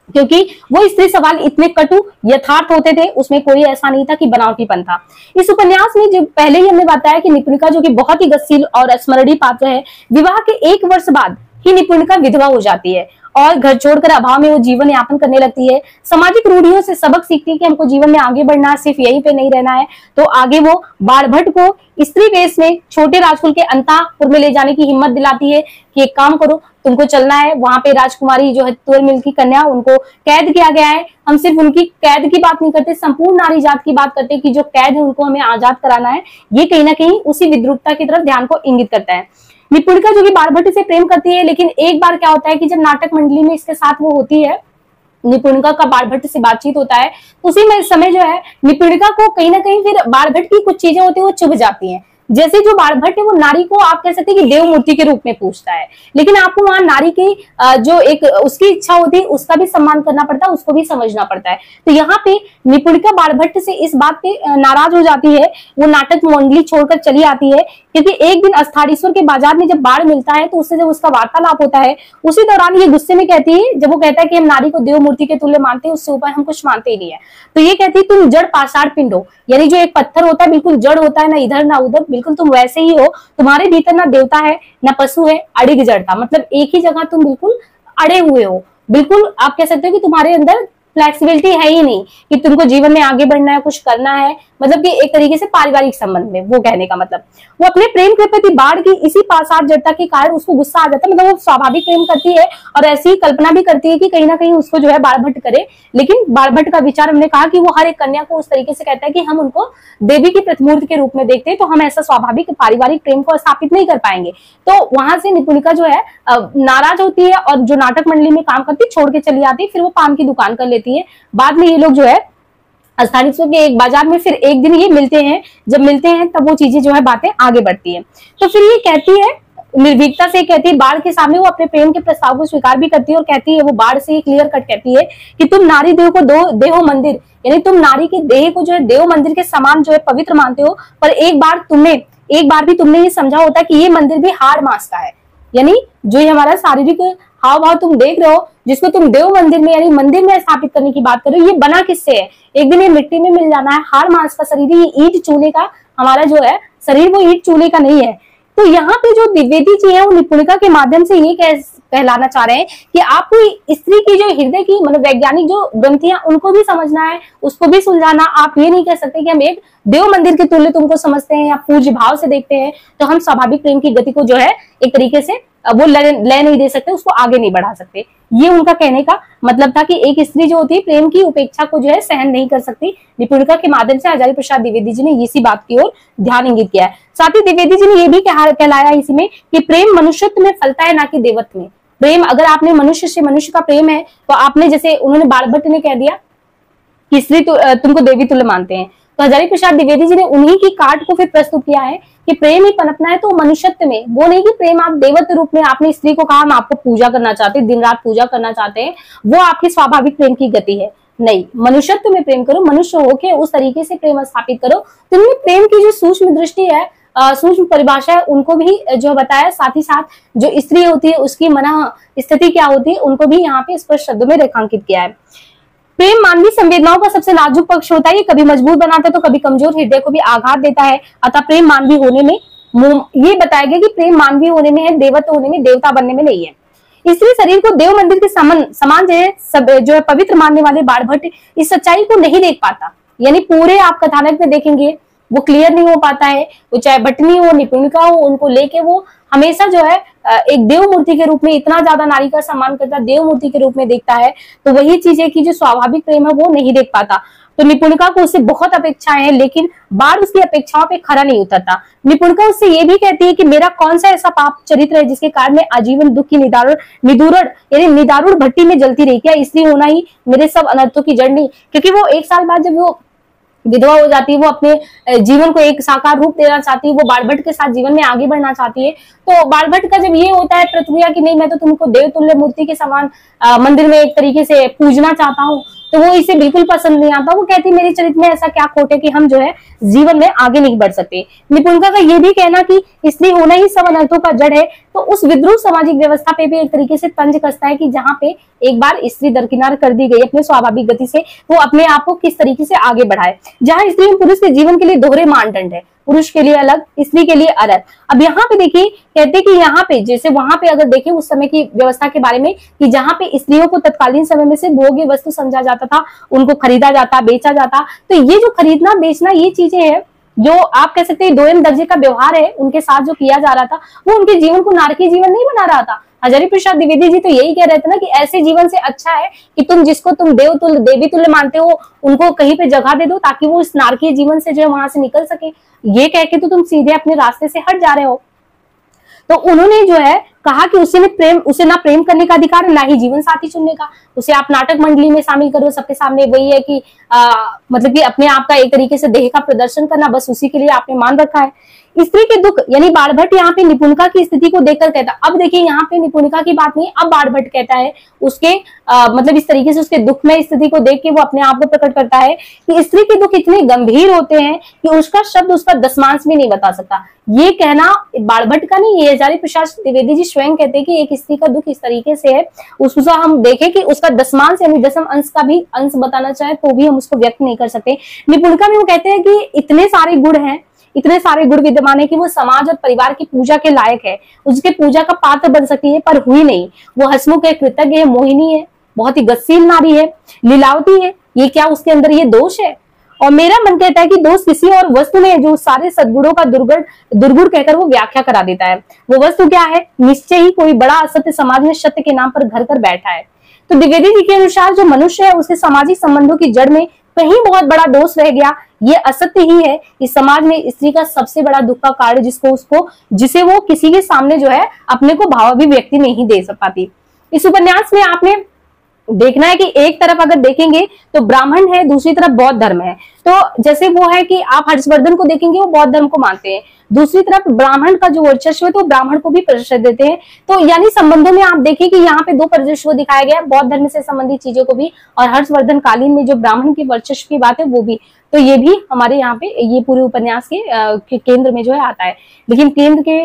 क्योंकि वो स्त्री सवाल इतने कटु यथार्थ होते थे, उसमें कोई ऐसा नहीं था कि बनावटीपन था। इस उपन्यास में जो पहले ही हमने बताया कि निपुणिका जो कि बहुत ही गतिशील और स्मरणीय पात्र है, विवाह के 1 वर्ष बाद ही निपुणिका विधवा हो जाती है और घर छोड़कर अभाव में वो जीवन यापन करने लगती है। सामाजिक रूढ़ियों से सबक सीखती है कि हमको जीवन में आगे बढ़ना है, सिर्फ यहीं पे नहीं रहना है। तो आगे वो बाणभट्ट को स्त्री वेश में छोटे राजकुल के अंतःपुर में ले जाने की हिम्मत दिलाती है कि एक काम करो, तुमको चलना है, वहां पे राजकुमारी जो है तुअरमिल की कन्या, उनको कैद किया गया है। हम सिर्फ उनकी कैद की बात नहीं करते, संपूर्ण नारी जात की बात करते हैं कि जो कैद है उनको हमें आजाद कराना है। ये कहीं ना कहीं उसी विद्रुपता की तरफ ध्यान को इंगित करता है। निपुणिका जो कि बाणभट्ट से प्रेम करती है, लेकिन एक बार क्या होता है कि जब नाटक मंडली में इसके साथ वो होती है, निपुणिका का बाणभट्ट से बातचीत होता है, उसी में समय जो है निपुणिका को कहीं ना कहीं फिर बाणभट्ट की कुछ चीजें होती है वो चुभ जाती हैं। जैसे जो बाणभट्ट है वो नारी को आप कह सकते हैं कि देव मूर्ति के रूप में पूछता है, लेकिन आपको वहां नारी की जो एक उसकी इच्छा होती है उसका भी सम्मान करना पड़ता है, उसको भी समझना पड़ता है। तो यहाँ पे निपुणिका बाणभट्ट से इस बात पे नाराज हो जाती है, वो नाटक मंडली छोड़कर चली आती है, क्योंकि एक दिन अस्थारीश्वर के बाजार में जब बाढ़ मिलता है तो उससे जब उसका वार्तालाप होता है, उसी दौरान ये गुस्से में कहती है, जब वो कहता है कि हम नारी को देव मूर्ति के तुल्य मानते हैं, उससे ऊपर हम कुछ मानते ही नहीं है, तो ये कहती है तुम जड़ पाषाण पिंड हो, यानी जो एक पत्थर होता है बिल्कुल जड़ होता है, ना इधर ना उधर, बिल्कुल तुम वैसे ही हो, तुम्हारे भीतर ना देवता है ना पशु है, अड़िग जड़ता, मतलब एक ही जगह तुम बिल्कुल अड़े हुए हो, बिल्कुल आप कह सकते हो कि तुम्हारे अंदर फ्लेक्सिबिलिटी है ही नहीं कि तुमको जीवन में आगे बढ़ना है, कुछ करना है, मतलब कि एक तरीके से पारिवारिक संबंध में, वो कहने का मतलब वो अपने प्रेम के प्रति बाढ़ की इसी पासार जड़ता के कारण उसको गुस्सा आ जाता है। मतलब वो स्वाभाविक प्रेम करती है और ऐसी कल्पना भी करती है कि कहीं ना कहीं उसको जो है बाढ़ भट्ट करे, लेकिन बाढ़ भट्ट का विचार हमने कहा कि वो हर एक कन्या को उस तरीके से कहता है कि हम उनको देवी की प्रतिमूर्ति के रूप में देखते हैं, तो हम ऐसा स्वाभाविक पारिवारिक प्रेम को स्थापित नहीं कर पाएंगे। तो वहां से निपुणिका जो है नाराज होती है और जो नाटक मंडली में काम करती है छोड़ के चली आती है, फिर वो पान की दुकान कर लेती है। बाद में ये लोग जो है स्थानीय के एक बाजार में फिर एक दिन ये मिलते हैं, जब मिलते हैं तब वो चीजें जो है बातें आगे बढ़ती है। तो फिर ये कहती है निर्भीकता से, कहती है बाढ़ के सामने वो अपने प्रेम के प्रस्ताव को स्वीकार भी करती है और कहती है, वो बाढ़ से क्लियर कट कहती है कि तुम नारी देव को देहो मंदिर, यानी तुम नारी के देह को जो है देव मंदिर के समान जो है पवित्र मानते हो, पर एक बार भी तुमने ये समझा होता कि ये मंदिर भी हाड़ मांस का है। यानी जो ये हमारा शारीरिक हाव भाव तुम देख रहे हो, जिसको तुम देव मंदिर में यानी मंदिर में स्थापित करने की बात कर रहे हो, ये बना किससे है? एक दिन ये मिट्टी में मिल जाना है। हाड़ मांस का शरीर, ये ईंट चूल्हे का हमारा जो है शरीर, वो ईंट चूल्हे का नहीं है। तो यहाँ पे जो द्विवेदी जी है वो निपुणिका के माध्यम से ये कहलाना चाह रहे हैं कि आपको स्त्री की जो हृदय की मनोवैज्ञानिक जो ग्रंथियां उनको भी समझना है, उसको भी सुलझाना। आप ये नहीं कह सकते कि हम एक देव मंदिर के तुल्य तुमको समझते हैं या पूज्य भाव से देखते हैं, तो हम स्वाभाविक प्रेम की गति को जो है एक तरीके से वो लय नहीं दे सकते, उसको आगे नहीं बढ़ा सकते। ये उनका कहने का मतलब था कि एक स्त्री जो होती है प्रेम की उपेक्षा को जो है सहन नहीं कर सकती। निपुणिका के माध्यम से आचार्य प्रसाद द्विवेदी जी ने इसी बात की ओर ध्यान इंगित किया है। साथ ही द्विवेदी जी ने यह भी कहलाया इसमें कि प्रेम मनुष्यत्व में फलता है, ना कि देवत्व में। प्रेम अगर आपने मनुष्य से, मनुष्य का प्रेम है, तो आपने जैसे उन्होंने बाढ़ भट्ट ने कह दिया कि स्त्री तुमको देवी तुल्य मानते हैं, तो हजारी प्रसाद द्विवेदी जी ने उन्हीं की काट को फिर प्रस्तुत किया है कि प्रेम ही पनपना है तो मनुष्यत्व में, वो नहीं कि प्रेम आप देवत्व रूप में आपने स्त्री को कहा हम आपको पूजा करना चाहते हैं, दिन रात पूजा करना चाहते हैं, वो आपकी स्वाभाविक प्रेम की गति है। नहीं, मनुष्यत्व में प्रेम करो, मनुष्य होके उस तरीके से प्रेम स्थापित करो। तो इनमें प्रेम की जो सूक्ष्म दृष्टि है, सूक्ष्म परिभाषा है, उनको भी जो बताया। साथ ही साथ जो स्त्री होती है उसकी मन स्थिति क्या होती है, उनको भी यहाँ पे स्पष्ट शब्दों में रेखांकित किया है। प्रेम मानवीय संवेदनाओं का सबसे नाजुक पक्ष होता है, ये कभी मजबूत बनाता है तो कभी कमजोर हृदय को भी आघात देता है। अतः प्रेम मानवीय होने में, ये बताया गया कि प्रेम मानवीय होने में है, देवत्व होने में, देवता बनने में नहीं है। इसलिए शरीर को देव मंदिर के समान जो है पवित्र मानने वाले बाढ़ भट्ट इस सच्चाई को नहीं देख पाता। यानी पूरे आप कथानक में देखेंगे वो क्लियर नहीं हो पाता है। वो चाहे भट्टनी हो, निपुणिका हो, उनको लेके वो हमेशा जो है एक देव मूर्ति के रूप में इतना ज्यादा नारी का सम्मान करता है, देव मूर्ति के रूप में देखता है। तो वही चीज है कि जो स्वाभाविक प्रेम है वो नहीं देख पाता। तो निपुणिका को उससे बहुत अपेक्षाएं हैं, लेकिन बाढ़ उसकी अपेक्षाओं पे खरा नहीं उतरता। निपुणिका उससे ये भी कहती है कि मेरा कौन सा ऐसा पाप चरित्र है जिसके कारण मैं आजीवन दुख की निदारुण भट्टी में जलती रही? क्या स्त्री होना ही मेरे सब अनर्थों की जड़ नहीं? क्योंकि वो एक साल बाद जब वो विधवा हो जाती है, वो अपने जीवन को एक साकार रूप देना चाहती है, वो बाढ़ भट्ट के साथ जीवन में आगे बढ़ना चाहती है। तो बाढ़ भट्ट का जब ये होता है प्रतिक्रिया कि नहीं, मैं तो तुमको देवतुल्य मूर्ति के समान मंदिर में एक तरीके से पूजना चाहता हूँ, तो वो इसे बिल्कुल पसंद नहीं आता। वो कहती मेरे चरित्र में ऐसा क्या खोट है कि हम जो है जीवन में आगे नहीं बढ़ सकते। निपुणिका का ये भी कहना कि स्त्री होना ही सब अनर्थों का जड़ है, तो उस विद्रूप सामाजिक व्यवस्था पे भी एक तरीके से तंज कसता है कि जहाँ पे एक बार स्त्री दरकिनार कर दी गई अपने स्वाभाविक गति से, वो अपने आप को किस तरीके से आगे बढ़ाए। जहाँ स्त्री और पुरुष के जीवन के लिए दोहरे मानदंड है, पुरुष के लिए अलग, स्त्री के लिए अलग। अब यहाँ पे देखिए, कहते कि यहाँ पे जैसे वहां पे अगर देखें उस समय की व्यवस्था के बारे में कि जहाँ पे स्त्रियों को तत्कालीन समय में से भोग्य वस्तु समझा जाता था, उनको खरीदा जाता, बेचा जाता। तो ये जो खरीदना बेचना ये चीजें हैं जो आप कह सकते हैं दोयम दर्जे का व्यवहार है, उनके साथ जो किया जा रहा था वो उनके जीवन को नारकीय जीवन नहीं बना रहा था। हजारी प्रसाद द्विवेदी जी तो यही कह रहे थे ना कि ऐसे जीवन से अच्छा है कि तुम जिसको तुम देवतुल्य देवी तुल्य मानते हो उनको कहीं पे जगह दे दो, ताकि वो इस नारकीय जीवन से जो है वहां से निकल सके। ये कह के तो तुम सीधे अपने रास्ते से हट जा रहे हो। तो उन्होंने जो है कहा कि उसे ना प्रेम करने का अधिकार, ना ही जीवन साथी चुनने का। उसे आप नाटक मंडली में शामिल करो, सबके सामने वही है कि मतलब कि अपने आप का एक तरीके से देह का प्रदर्शन करना, बस उसी के लिए आपने मान रखा है। स्त्री के दुख यानी बाढ़ भट्ट यहाँ पे निपुणिका की स्थिति को देखकर कहता, अब देखिए यहाँ पे निपुणिका की बात नहीं, अब बाढ़ भट्ट कहता है उसके मतलब इस तरीके से उसके दुख में स्थिति को देख के वो अपने आप को प्रकट करता है कि स्त्री के दुख इतने गंभीर होते हैं कि उसका शब्द उसका दशमांश भी नहीं बता सकता। ये कहना बाढ़ भट्ट का नहीं, ये हजारी प्रसाद द्विवेदी जी स्वयं कहते हैं कि एक स्त्री का दुख इस तरीके से है, उसका हम देखें कि उसका दशमांश यानी दशम अंश का भी अंश बताना चाहे तो भी हम उसको व्यक्त नहीं कर सकते। निपुणिका में वो कहते हैं कि इतने सारे गुण हैं, इतने सारे गुण विद्यमान है कि वो समाज और परिवार की पूजा के लायक है, उसके पूजा का पात्र बन सकती है, पर हुई नहीं। वो हंसमुख है, कृतज्ञ है, मोहिनी है, बहुत ही गतिशील नारी है, लीलावती है। ये क्या उसके अंदर ये दोष है? और मेरा मन कहता है कि दोस्त किसी और वस्तु में जो सारे सद्गुणों का दुर्गुण कहकर वो व्याख्या करा देता है। वो वस्तु क्या है? निश्चय ही कोई बड़ा असत्य समाज में सत्य के नाम पर घर कर बैठा है। तो द्विवेदी जी के अनुसार जो मनुष्य है उसके सामाजिक संबंधों की जड़ में कहीं बहुत बड़ा दोष रह गया, ये असत्य ही है। इस समाज में स्त्री का सबसे बड़ा दुख का कारण जिसे वो किसी के सामने जो है अपने को भावाभिव्यक्ति नहीं दे पाती। इस उपन्यास में आपने देखना है कि एक तरफ अगर देखेंगे तो ब्राह्मण है, दूसरी तरफ बौद्ध धर्म है। तो जैसे वो है कि आप हर्षवर्धन को देखेंगे वो बौद्ध धर्म को मानते हैं, दूसरी तरफ ब्राह्मण का जो वर्चस्व है तो ब्राह्मण को भी परिचय देते हैं। तो यानी संबंधों में आप देखिए कि यहाँ पे दो परिदृश्य दिखाया गया, बौद्ध धर्म से संबंधित चीजों को भी और हर्षवर्धन कालीन में जो ब्राह्मण के वर्चस्व की बात है वो भी। तो ये भी हमारे यहाँ पे ये पूरे उपन्यास के केंद्र में जो है आता है। लेकिन केंद्र के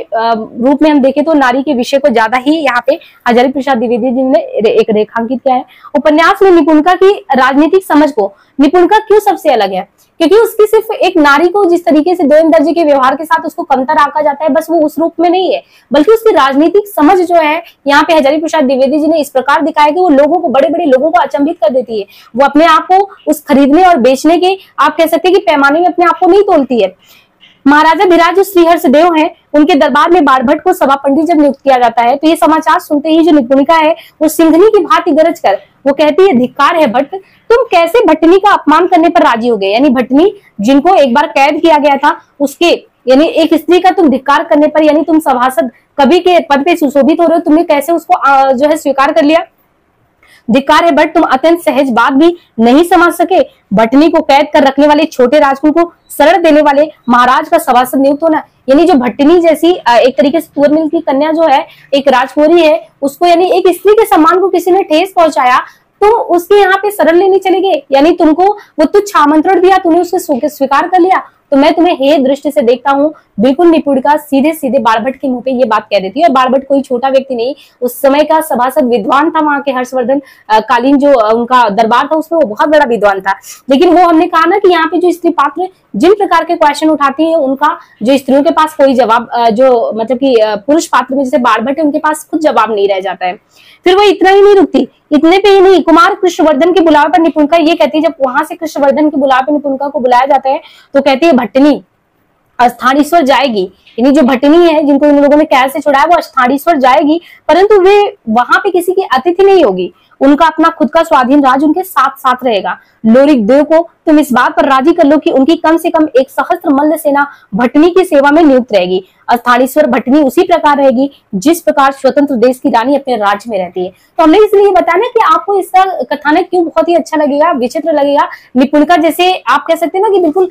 रूप में हम देखें तो नारी के विषय को ज्यादा ही यहाँ पे हजारी प्रसाद द्विवेदी जी ने एक रेखांकित किया है। उपन्यास में निपुणिका की राजनीतिक समझ को निपुणिका क्यों सबसे अलग है? क्योंकि उसकी सिर्फ एक नारी को जिस तरीके से दोयम दर्जे के व्यवहार के साथ उसको कमतर आंका जाता है, बस वो उस रूप में नहीं है, बल्कि उसकी राजनीतिक समझ जो है यहाँ पे हजारी प्रसाद द्विवेदी जी ने इस प्रकार दिखाया कि वो लोगों को, बड़े बड़े लोगों को अचंभित कर देती है। वो अपने आप को उस खरीदने और बेचने के, आप कह सकते हैं कि पैमाने में अपने आप को नहीं तोलती है। महाराजा धीराज जो श्रीहर्षदेव हैं, उनके दरबार में बाणभट्ट को सभा पंडित जब नियुक्त किया जाता है तो ये समाचार सुनते ही जो निपुणिका है वो सिंघनी की भांति गरज कर वो कहती है, धिक्कार है भट्ट, तुम कैसे भट्टनी का अपमान करने पर राजी हो गए? यानी भट्टनी जिनको एक बार कैद किया गया था उसके, यानी एक स्त्री का तुम धिक्कार करने पर, यानी तुम सभासद कवि के पद पे सुशोभित हो रहे हो, तुमने कैसे उसको जो है स्वीकार कर लिया? धिक्कार है भट्ट, तुम अत्यंत सहज बात भी नहीं समझ सके। भट्टनी को कैद कर रखने वाले छोटे राजकुल को शरण देने वाले महाराज का सभासद नियुक्त होना, यानी जो भट्टनी जैसी एक तरीके से तुअर मिल की कन्या जो है, एक राजकुमारी है, उसको यानी एक स्त्री के सम्मान को किसी ने ठेस पहुंचाया, तुम उसके यहाँ पे शरण लेने चले गए, यानी तुमको वो तुच्छ आमंत्रण दिया, तूने उसे स्वीकार कर लिया। तो मैं तुम्हें हे दृष्टि से देखता हूँ। बिल्कुल निपुणिका सीधे सीधे बाणभट्ट के मुंह पे ये बात कह देती है। और बाणभट्ट कोई छोटा व्यक्ति नहीं, उस समय का सभासद विद्वान था वहां के, हर्षवर्धन कालीन जो उनका दरबार था उसमें वो बहुत बड़ा विद्वान था। लेकिन वो हमने कहा ना कि यहाँ पे जो स्त्री पात्र जिन प्रकार के क्वेश्चन उठाती है उनका जो स्त्रियों के पास कोई जवाब, जो मतलब कि पुरुष पात्र में जैसे बाणभट्ट है उनके पास खुद जवाब नहीं रह जाता है। फिर वो इतना ही नहीं रुकती, इतने पे ही नहीं, कुमार कृष्णवर्धन के बुलावे पर निपुणिका ये कहती है, जब वहां से कृष्णवर्धन के बुलावे पर निपुणिका को बुलाया जाता है तो कहती है भट्टनी स्थानीश्वर जाएगी, यानी जो भट्टनी है जिनको इन लोगों ने कैद से छुड़ाया वो स्थानीश्वर जाएगी, परंतु वे वहां पे किसी की अतिथि नहीं होगी, उनका अपना खुद का स्वाधीन राज उनके साथ साथ रहेगा। लोरिक देव को तुम इस बात पर राजी कर लो कि उनकी कम से कम 1 सहस्त्र मल्ल सेना भट्टनी की सेवा में नियुक्त रहेगी। स्थानीश्वर भट्टनी उसी प्रकार रहेगी जिस प्रकार स्वतंत्र देश की रानी अपने राज्य में रहती है। तो हमने इसलिए बताया ना कि आपको इसका कथानक क्यों बहुत ही अच्छा लगेगा, विचित्र लगेगा। निपुणिका जैसे आप कह सकते हैं ना कि बिल्कुल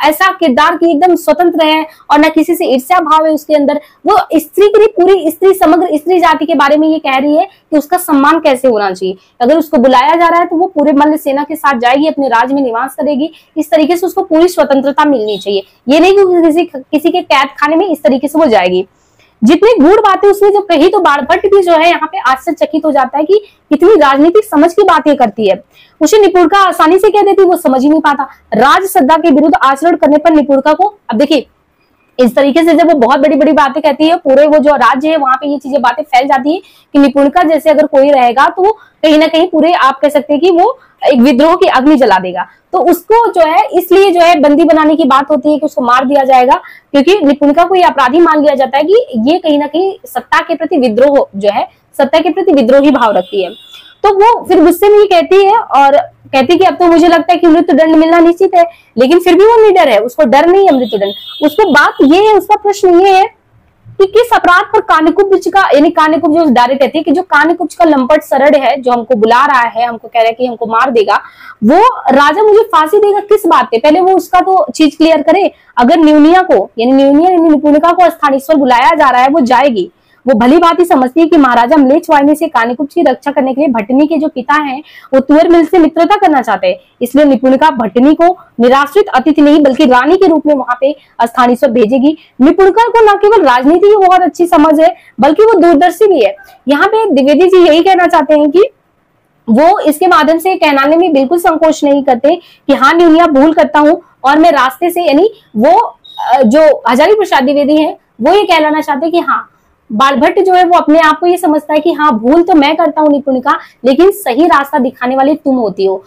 ऐसा किरदार की एकदम स्वतंत्र है और न किसी से ईर्ष्या भाव है उसके अंदर। वो स्त्री के लिए, पूरी स्त्री, समग्र स्त्री जाति के बारे में ये कह रही है कि उसका सम्मान कैसे होना चाहिए। अगर उसको बुलाया जा रहा है तो वो पूरे मल्ल सेना के साथ जाएगी, अपने राज्य में निवास करेगी, इस तरीके से उसको पूरी स्वतंत्रता मिलनी चाहिए। ये नहीं कि किसी के कैद खाने में इस तरीके से वो जाएगी। जितनी गूढ़ बातें उसने जब कही तो बाणभट्ट भी जो है यहाँ पे आश्चर्यचकित हो जाता है कि कितनी राजनीतिक समझ की बातें करती है। उसे निपुणिका आसानी से कह देती, वो समझ ही नहीं पाता। राजसद्दा के विरुद्ध आचरण करने पर निपुणिका को, अब देखिए इस तरीके से जब वो बहुत बड़ी बड़ी बातें कहती है, पूरे वो जो राज्य है वहां पे ये चीजें बातें फैल जाती है कि निपुणिका जैसे अगर कोई रहेगा तो वो कहीं ना कहीं पूरे, आप कह सकते हैं कि वो एक विद्रोह की अग्नि जला देगा। तो उसको जो है इसलिए जो है बंदी बनाने की बात होती है कि उसको मार दिया जाएगा, क्योंकि निपुणिका को ये अपराधी मान लिया जाता है कि ये कहीं ना कहीं सत्ता के प्रति विद्रोह जो है, सत्ता के प्रति विद्रोही भाव रखती है। तो वो फिर गुस्से में ये कहती है और कहती कि अब तो मुझे लगता है कि मृत्युदंड मिलना निश्चित है, लेकिन फिर भी वो निडर है, उसको डर नहीं है मृत्युदंड। उसको बात ये है, उसका प्रश्न ये है कि किस अपराध पर कानिकुब्ज का, यानी कानिकुब्ज जो डायरेक्ट कहती है कि जो कानिकुब्ज का लंपट सरड़ है जो हमको बुला रहा है, हमको कह रहा है कि हमको मार देगा, वो राजा मुझे फांसी देगा किस बात पे? पहले वो उसका तो चीज क्लियर करे। अगर न्यूनिया को, यानी न्यूनिया यानी निपुणिका को स्थानीश्वर बुलाया जा रहा है, वो जाएगी। वो भली बात ही समझती है कि महाराजा म्लेच्छ वाहिनी से कानिकुब्ज की रक्षा करने के लिए भट्टनी के जो पिता हैं वो तुअर मिल से मित्रता करना चाहते हैं, इसलिए निपुणिका भट्टनी को निराश्रित अतिथि नहीं बल्कि रानी के रूप में वहां पे स्थानीश्वर भेजेगी। निपुणिका को न केवल राजनीति की बहुत अच्छी समझ है बल्कि वो दूरदर्शी भी है। यहाँ पे द्विवेदी जी यही कहना चाहते हैं कि वो इसके माध्यम से कहनाने में बिल्कुल संकोच नहीं करते कि हाँ न्यूनिया भूल करता हूँ और मैं रास्ते से, यानी वो जो हजारी प्रसाद द्विवेदी है वो ये कहलाना चाहते हैं कि हाँ बाणभट्ट जो है वो अपने आप को ये समझता है कि हाँ भूल तो मैं करता हूँ निपुणिका, लेकिन सही रास्ता दिखाने वाली तुम होती हो।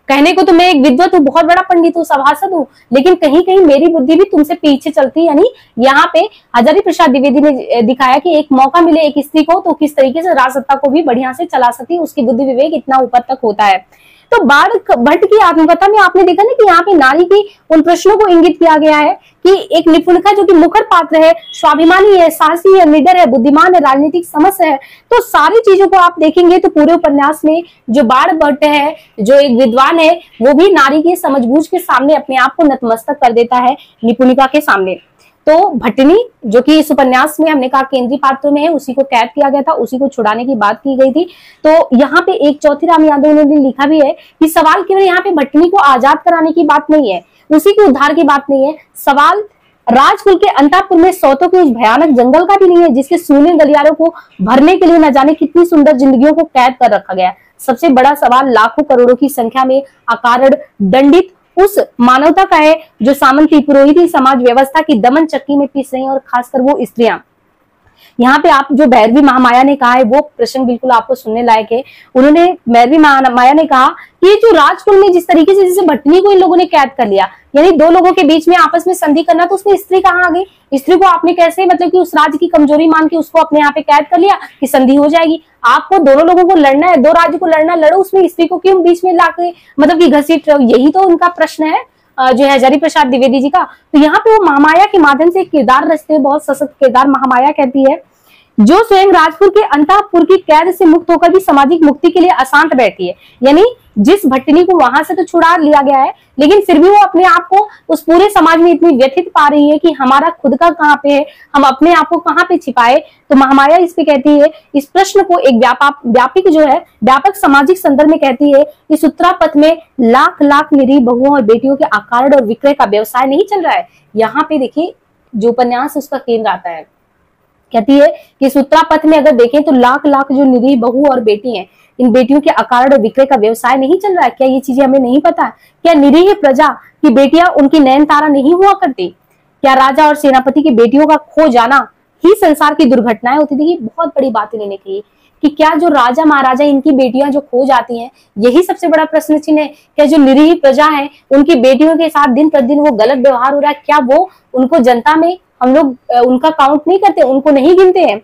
कहने को तो मैं एक विद्वत हूँ, बहुत बड़ा पंडित हूँ, सभासद हूँ, लेकिन कहीं कहीं मेरी बुद्धि भी तुमसे पीछे चलती है। यानी यहाँ पे हजारी प्रसाद द्विवेदी ने दिखाया कि एक मौका मिले एक स्त्री को तो किस तरीके से राजसत्ता को भी बढ़िया से चला सकती है, उसकी बुद्धि विवेक इतना ऊपर तक होता है। तो बाण भट्ट की आत्मकथा में आपने देखा ना कि यहाँ पे नारी की उन प्रश्नों को इंगित किया गया है कि एक निपुणिका जो कि मुखर पात्र है, स्वाभिमानी है, साहसी है, निडर है, बुद्धिमान है, राजनीतिक समझ है। तो सारी चीजों को आप देखेंगे तो पूरे उपन्यास में जो बाण भट्ट है, जो एक विद्वान है, वो भी नारी की समझबूझ के सामने अपने आप को नतमस्तक कर देता है निपुणिका के सामने। तो भट्टिनी जो कि इस उपन्यास में हमने कहा केंद्रीय पात्र में है, उसी को कैद किया गया था, उसी को छुड़ाने की बात की गई थी। तो यहाँ पे एक चौथी राम यादव ने लिखा भी है कि सवाल केवल यहाँ पे भट्टिनी को आजाद कराने की बात नहीं है, उसी के उद्धार की बात नहीं है, सवाल राजकुल के अंतःपुर में सौतों के उस भयानक जंगल का भी नहीं है जिसके सूने गलियारों को भरने के लिए न जाने कितनी सुंदर जिंदगियों को कैद कर रखा गया। सबसे बड़ा सवाल लाखों करोड़ों की संख्या में अकारण दंडित उस मानवता का है जो सामंती पुरोहिती समाज व्यवस्था की दमन चक्की में पीस रही है, और खासकर वो स्त्रियां। यहाँ पे आप जो भैरवी महामाया ने कहा है वो प्रश्न बिल्कुल आपको सुनने लायक है। उन्होंने भैरवी महामाया ने कहा कि जो राजकुल में जिस तरीके से जैसे भट्टिनी को इन लोगों ने कैद कर लिया, यानी दो लोगों के बीच में आपस में संधि करना, तो उसमें स्त्री कहाँ आ गई? स्त्री को आपने कैसे मतलब कि उस राज्य की कमजोरी मान के उसको अपने यहाँ पे कैद कर लिया कि संधि हो जाएगी। आपको दोनों लोगों को लड़ना है, दो राज्य को लड़ना, लड़ो, उसमें स्त्री को क्यों बीच में लाके मतलब कि घसीट रहे हो? यही तो उनका प्रश्न है जो है हजारी प्रसाद द्विवेदी जी का। तो यहाँ पे वो महामाया के माध्यम से एक किरदार रचते हैं, बहुत सशक्त किरदार। महामाया कहती है जो स्वयं राजपुर के अंतःपुर की कैद से मुक्त होकर भी सामाजिक मुक्ति के लिए अशांत बैठी है। यानी जिस भट्टिनी को वहां से तो छुड़ा लिया गया है, लेकिन फिर भी वो अपने आप को उस पूरे समाज में इतनी व्यथित पा रही है कि हमारा खुद का कहाँ पे है, हम अपने आप को कहाँ पे छिपाए। तो महामाया इस पे कहती है, इस प्रश्न को एक व्यापक जो है व्यापक सामाजिक संदर्भ में कहती है, इस उत्तरापथ में लाख लाख निरीह बहुओं और बेटियों के अकारण और विक्रय का व्यवसाय नहीं चल रहा है। यहाँ पे देखिए जो उपन्यास उसका केंद्र आता है, कहती है कि इस उत्तरापथ में अगर देखें तो लाख लाख जो निरीह बहू और बेटी हैं, इन बेटियों के अकारण और विक्रय का व्यवसाय नहीं चल रहा है। क्या ये चीजें हमें नहीं पता? क्या निरीह प्रजा की बेटियां उनकी नयन तारा नहीं हुआ करती? क्या राजा और सेनापति की बेटियों का खो जाना ही संसार की दुर्घटनाएं होती थी? बहुत बड़ी बात इन्होंने कही कि क्या जो राजा महाराजा इनकी बेटियां जो खो जाती हैं, यही सबसे बड़ा प्रश्न चिन्ह है। क्या जो निरीह प्रजा है उनकी बेटियों के साथ दिन प्रतिदिन वो गलत व्यवहार हो रहा है, क्या वो उनको जनता में हम लोग उनका काउंट नहीं करते, उनको नहीं गिनते हैं?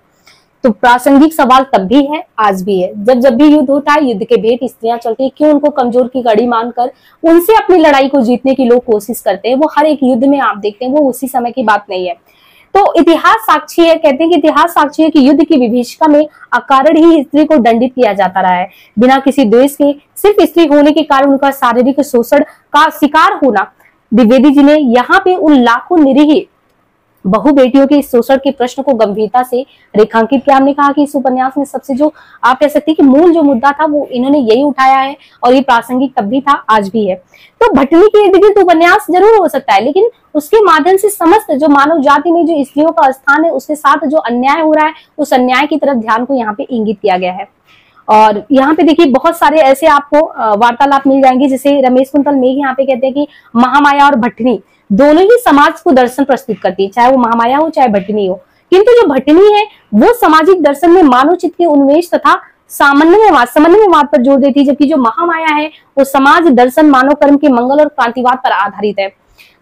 तो प्रासंगिक सवाल तब भी है, आज भी है। जब भी युद्ध होता है, युद्ध के भेंट स्त्रियां चलती है, क्यों उनको कमजोर की कड़ी मानकर उनसे अपनी लड़ाई को जीतने की लोग कोशिश करते हैं। वो हर एक युद्ध में आप देखते हैं, वो उसी समय की बात नहीं है। तो इतिहास साक्षी है, कहते हैं कि इतिहास साक्षी है कि युद्ध की विभीषिका में अकारण ही स्त्री को दंडित किया जाता रहा है, बिना किसी द्वेष के, सिर्फ स्त्री होने के कारण उनका शारीरिक शोषण का शिकार होना। द्विवेदी जी ने यहाँ पे उन लाखों निरीह बहु बेटियों के इस शोषण के प्रश्न को गंभीरता से रेखांकित किया। हमने कहा कि इस उपन्यास में सबसे जो आप कह सकते हैं कि मूल जो मुद्दा था वो इन्होंने यही उठाया है, और ये प्रासंगिक तब भी था, आज भी है। तो भट्टिनी के इर्द गिर्द उपन्यास जरूर हो सकता है, लेकिन उसके माध्यम से समस्त जो मानव जाति में जो स्त्रियों का स्थान है, उसके साथ जो अन्याय हो रहा है, उस अन्याय की तरफ ध्यान को यहाँ पे इंगित किया गया है। और यहाँ पे देखिए बहुत सारे ऐसे आपको वार्तालाप मिल जाएंगे, जैसे रमेश कुंतल मेघ यहाँ पे कहते हैं कि महामाया और भट्टिनी दोनों ही समाज को दर्शन प्रस्तुत करती है, चाहे वो महामाया हो चाहे भट्टिनी हो। किंतु जो भट्टिनी है वो सामाजिक दर्शन में मानव चित्त के उन्मेष तथा समन्वयवाद पर जोर देती है, जबकि जो महामाया है वो समाज दर्शन, मानव कर्म के मंगल और क्रांतिवाद पर आधारित है।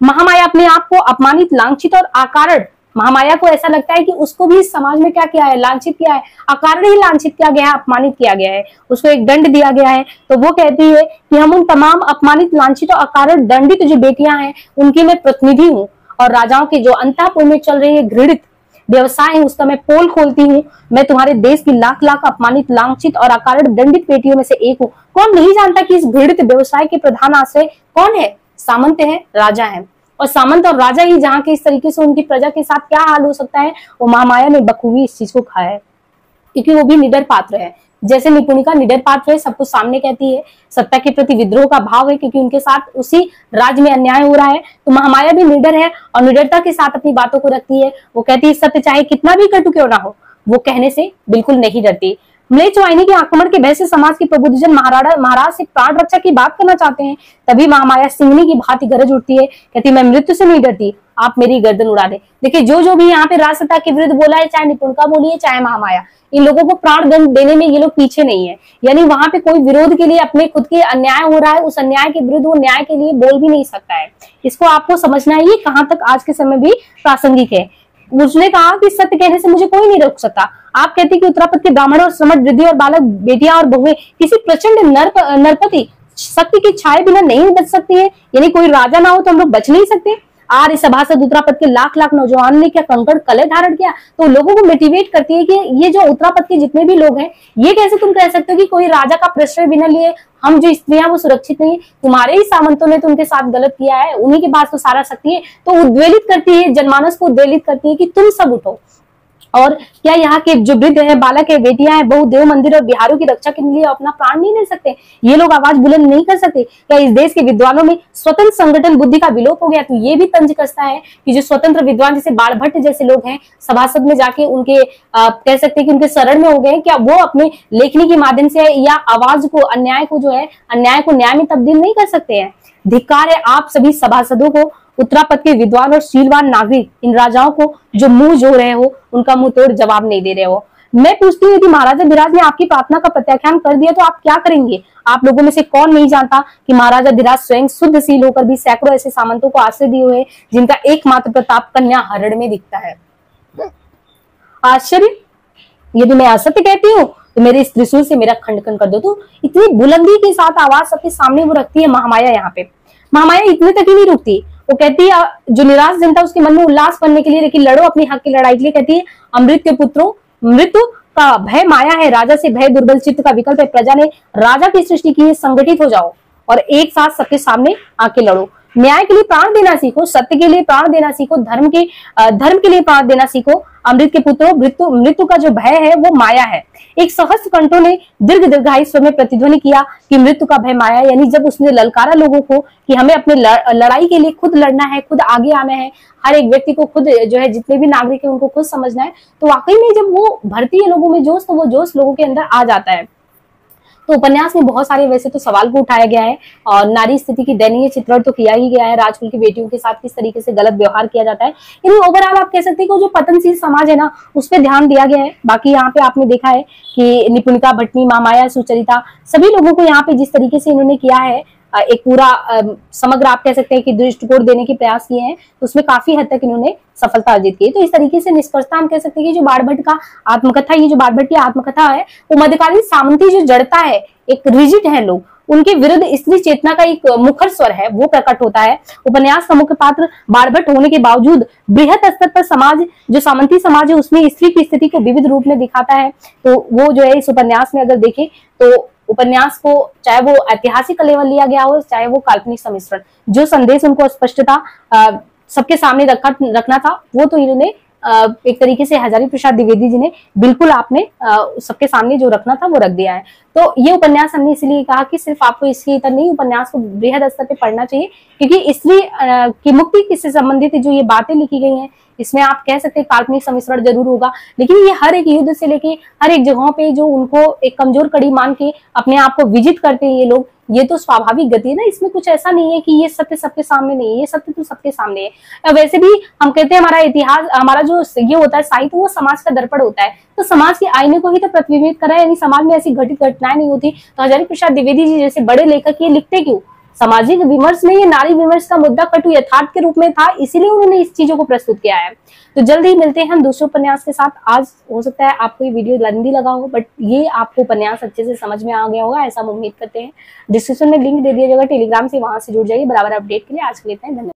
महामाया अपने आप को अपमानित, लांछित और अकारण, महामाया को ऐसा लगता है कि उसको भी समाज में क्या किया है, लांछित किया है, अकारण ही लांछित किया गया है, अपमानित किया गया है, उसको एक दंड दिया गया है। तो वो कहती है कि हम उन तमाम अपमानित, लांछित और अकारण दंडित जो बेटियां हैं उनकी मैं प्रतिनिधि हूँ, और राजाओं के जो अंतःपुर में चल रहे घृणित व्यवसाय है उसका मैं पोल खोलती हूँ। मैं तुम्हारे देश की लाख लाख अपमानित, लांछित और अकारण दंडित बेटियों में से एक हूँ। कौन नहीं जानता कि इस घृणित व्यवसाय के प्रधान आश्रय कौन है? सामंत है, राजा है। और सामंत और राजा ही जहाँ के इस तरीके से उनकी प्रजा के साथ क्या हाल हो सकता है, वो महामाया ने बखूबी इस चीज को खाया है, क्योंकि वो भी निडर पात्र है। जैसे निपुणिका निडर पात्र है, सब कुछ सामने कहती है, सत्ता के प्रति विद्रोह का भाव है क्योंकि उनके साथ उसी राज्य में अन्याय हो रहा है। तो महामाया भी निडर है और निडरता के साथ अपनी बातों को रखती है। वो कहती है सत्य चाहे कितना भी कटु क्यों ना हो, वो कहने से बिल्कुल नहीं डरती। म्लेच्छ वाहिनी के आक्रमण के भय से समाज के प्रबुद्धजन महाराज से प्राण रक्षा की बात करना चाहते हैं। तभी महामाया सिंहनी की भांति गरज उठती है, कहती मैं मृत्यु से नहीं डरती, आप मेरी गर्दन उड़ा दे। देखिए जो भी यहाँ पे राजसत्ता के विरुद्ध बोला है, चाहे निपुणिका बोलिए चाहे महामाया, इन लोगों को प्राण दंड देने में ये लोग पीछे नहीं है। यानी वहां पे कोई विरोध के लिए अपने खुद के अन्याय हो रहा है, उस अन्याय के विरुद्ध वो न्याय के लिए बोल भी नहीं सकता है। इसको आपको समझना है, ये कहाँ तक आज के समय भी प्रासंगिक है। उसने कहा कि सत्य कहने से मुझे कोई नहीं रोक सकता। आप कहते कि उत्तरापद के ब्राह्मण और श्रमण वृद्धि और बालक बेटियां और बहुएं किसी प्रचंड नरपति शक्ति की छाए बिना नहीं बच सकती है, यानी कोई राजा ना हो तो हम लोग बच नहीं सकते। आर्य सभासद उत्तरापद के लाख नौजवान ने क्या कंकड़ कले धारण किया, तो लोगों को मोटिवेट करती है कि ये जो उत्तरापद के जितने भी लोग हैं, ये कैसे तुम कह सकते हो कि कोई राजा का प्रश्रय बिना लिए हम जो स्त्रियां वो सुरक्षित नहीं, तुम्हारे ही सामंतों ने तो उनके साथ गलत किया है, उन्हीं के पास तो सारा शक्ति है। तो उद्वेलित करती है, जनमानस को उद्वेलित करती है कि तुम सब उठो। और क्या यहाँ के जो वृद्ध है, बालक है, बेटियां हैं, बहु देव मंदिर और बिहारों की रक्षा के लिए अपना प्राण नहीं दे सकते? ये लोग आवाज बुलंद नहीं कर सकते? क्या इस देश के विद्वानों में स्वतंत्र संगठन बुद्धि का विलोप हो गया? तो ये भी तंज कसता है कि जो स्वतंत्र विद्वान जैसे बाणभट्ट जैसे लोग हैं, सभासद में जाके उनके कह सकते हैं कि उनके शरण में हो गए, क्या वो अपने लेखनी के माध्यम से या आवाज को अन्याय को जो है अन्याय को न्याय में तब्दील नहीं कर सकते हैं? धिक्कार है आप सभी सभासदों को, उत्तरापद के विद्वान और शीलवान नागरिक, इन राजाओं को जो मुंह जो रहे हो, उनका मुंह तोड़ जवाब नहीं दे रहे हो। मैं पूछती हूँ, यदि महाराजा धीराज ने आपकी प्रार्थना का प्रत्याख्यान कर दिया तो आप क्या करेंगे? आप लोगों में से कौन नहीं जानता कि महाराजा धीराज स्वयं शुद्धशील होकर भी सैकड़ों ऐसे सामंतों को आश्रय दिए हुए, जिनका एकमात्र प्रताप कन्या हरण में दिखता है। आश्चर्य, यदि मैं असत्य कहती हूँ तो मेरे इस त्रिशूल से मेरा खंडन कर दो। तो इतनी बुलंदी के साथ आवाज सबके सामने वो रखती है महामाया। यहाँ पे महामाया इतने तक ही नहीं रुकती, वो कहती है जो निराश जनता उसके मन में उल्लास बनने के लिए, लेकिन लड़ो अपनी हक की लड़ाई के लिए, कहती है अमृत के पुत्रों, मृत्यु का भय माया है, राजा से भय दुर्बल चित्त का विकल्प है, प्रजा ने राजा की सृष्टि की है, संगठित हो जाओ और एक साथ सबके सामने आके लड़ो। न्याय के लिए प्राण देना सीखो, सत्य के लिए प्राण देना सीखो, धर्म के लिए प्राण देना सीखो। अमृत के पुत्रों, मृत्यु का जो भय है वो माया है। एक सहस्त्र कंठों ने दीर्घायु स्वर में प्रतिध्वनि किया कि मृत्यु का भय माया, यानी जब उसने ललकारा लोगों को कि हमें अपने लड़ाई के लिए खुद लड़ना है, खुद आगे आना है, हर एक व्यक्ति को खुद जो है, जितने भी नागरिक है उनको खुद समझना है, तो वाकई में जब वो भरती है लोगों में जोश, तो वो जोश लोगों के अंदर आ जाता है। तो उपन्यास में बहुत सारे वैसे तो सवाल को उठाया गया है और नारी स्थिति की दयनीय चित्रण तो किया ही गया है, राजकुल की बेटियों के साथ किस तरीके से गलत व्यवहार किया जाता है। यानी ओवरऑल आप कह सकते हैं कि जो पतनशील समाज है ना, उस पर ध्यान दिया गया है। बाकी यहाँ पे आपने देखा है कि निपुणिका, भट्टनी, महामाया, सुचरिता, सभी लोगों को यहाँ पे जिस तरीके से इन्होंने किया है, एक पूरा समग्र आप कह सकते हैं कि दृष्टिकोण देने के प्रयास किए हैं, तो उसमें काफी हद तक इन्होंने सफलता अर्जित की। तो इस तरीके से निष्कर्षता हम कह सकते हैं कि जो बाणभट्ट का आत्मकथा, ये जो बाणभट्ट की आत्मकथा है, वो मध्यकालीन सामंती जो जड़ता है, एक रिजिड है लोग, उनके विरुद्ध स्त्री चेतना का एक मुखर स्वर है, वो प्रकट होता है। उपन्यास का मुख्य पात्र बाणभट्ट होने के बावजूद बृहत स्तर पर समाज, जो सामंती समाज है, उसमें स्त्री की स्थिति को विविध रूप में दिखाता है। तो वो जो है इस उपन्यास में अगर देखें तो उपन्यास को चाहे वो ऐतिहासिक लेवल लिया गया हो, चाहे वो काल्पनिक सम्मिश्रण, जो संदेश उनको स्पष्टता सबके सामने रखना था, वो तो इन्होंने एक तरीके से हजारी प्रसाद द्विवेदी जी ने बिल्कुल आपने सबके सामने जो रखना था वो रख दिया है। तो ये उपन्यास हमने इसलिए कहा कि सिर्फ आपको इसके इतर नहीं, उपन्यास को बृहद स्तर पे पढ़ना चाहिए, क्योंकि स्त्री की मुक्ति किससे संबंधित जो ये बातें लिखी गई हैं, इसमें आप कह सकते हैं काल्पनिक सम्मिश्रण जरूर होगा, लेकिन ये हर एक युद्ध से लेके हर एक जगहों पे जो उनको एक कमजोर कड़ी मान के अपने आप को विजित करते हैं ये लोग, ये तो स्वाभाविक गति है ना। इसमें कुछ ऐसा नहीं है कि ये सत्य सबके सामने नहीं है, ये सत्य तो सबके सामने है। वैसे भी हम कहते हैं हमारा इतिहास, हमारा जो ये होता है साहित्य, वो समाज का दर्पण होता है, तो समाज के आईने को ही तो प्रतिबिंबित कर रहा है। यानी समाज में ऐसी घटित घटनाएं नहीं होती तो हजारी प्रसाद द्विवेदी जी जैसे बड़े लेखक ये लिखते क्यों? सामाजिक विमर्श में, ये नारी विमर्श का मुद्दा कटु यथार्थ के रूप में था, इसीलिए उन्होंने इस चीजों को प्रस्तुत किया है। तो जल्द ही मिलते हैं हम दूसरे उपन्यास के साथ। आज हो सकता है आपको ये वीडियो लंबी लगा हो, बट ये आपको उपन्यास अच्छे से समझ में आ गया होगा, ऐसा हम उम्मीद करते हैं। डिस्क्रिप्शन में लिंक दे दिया जाएगा टेलीग्राम से, वहां से जुड़ जाइए बराबर अपडेट के लिए। आज के लिए इतना ही, धन्यवाद।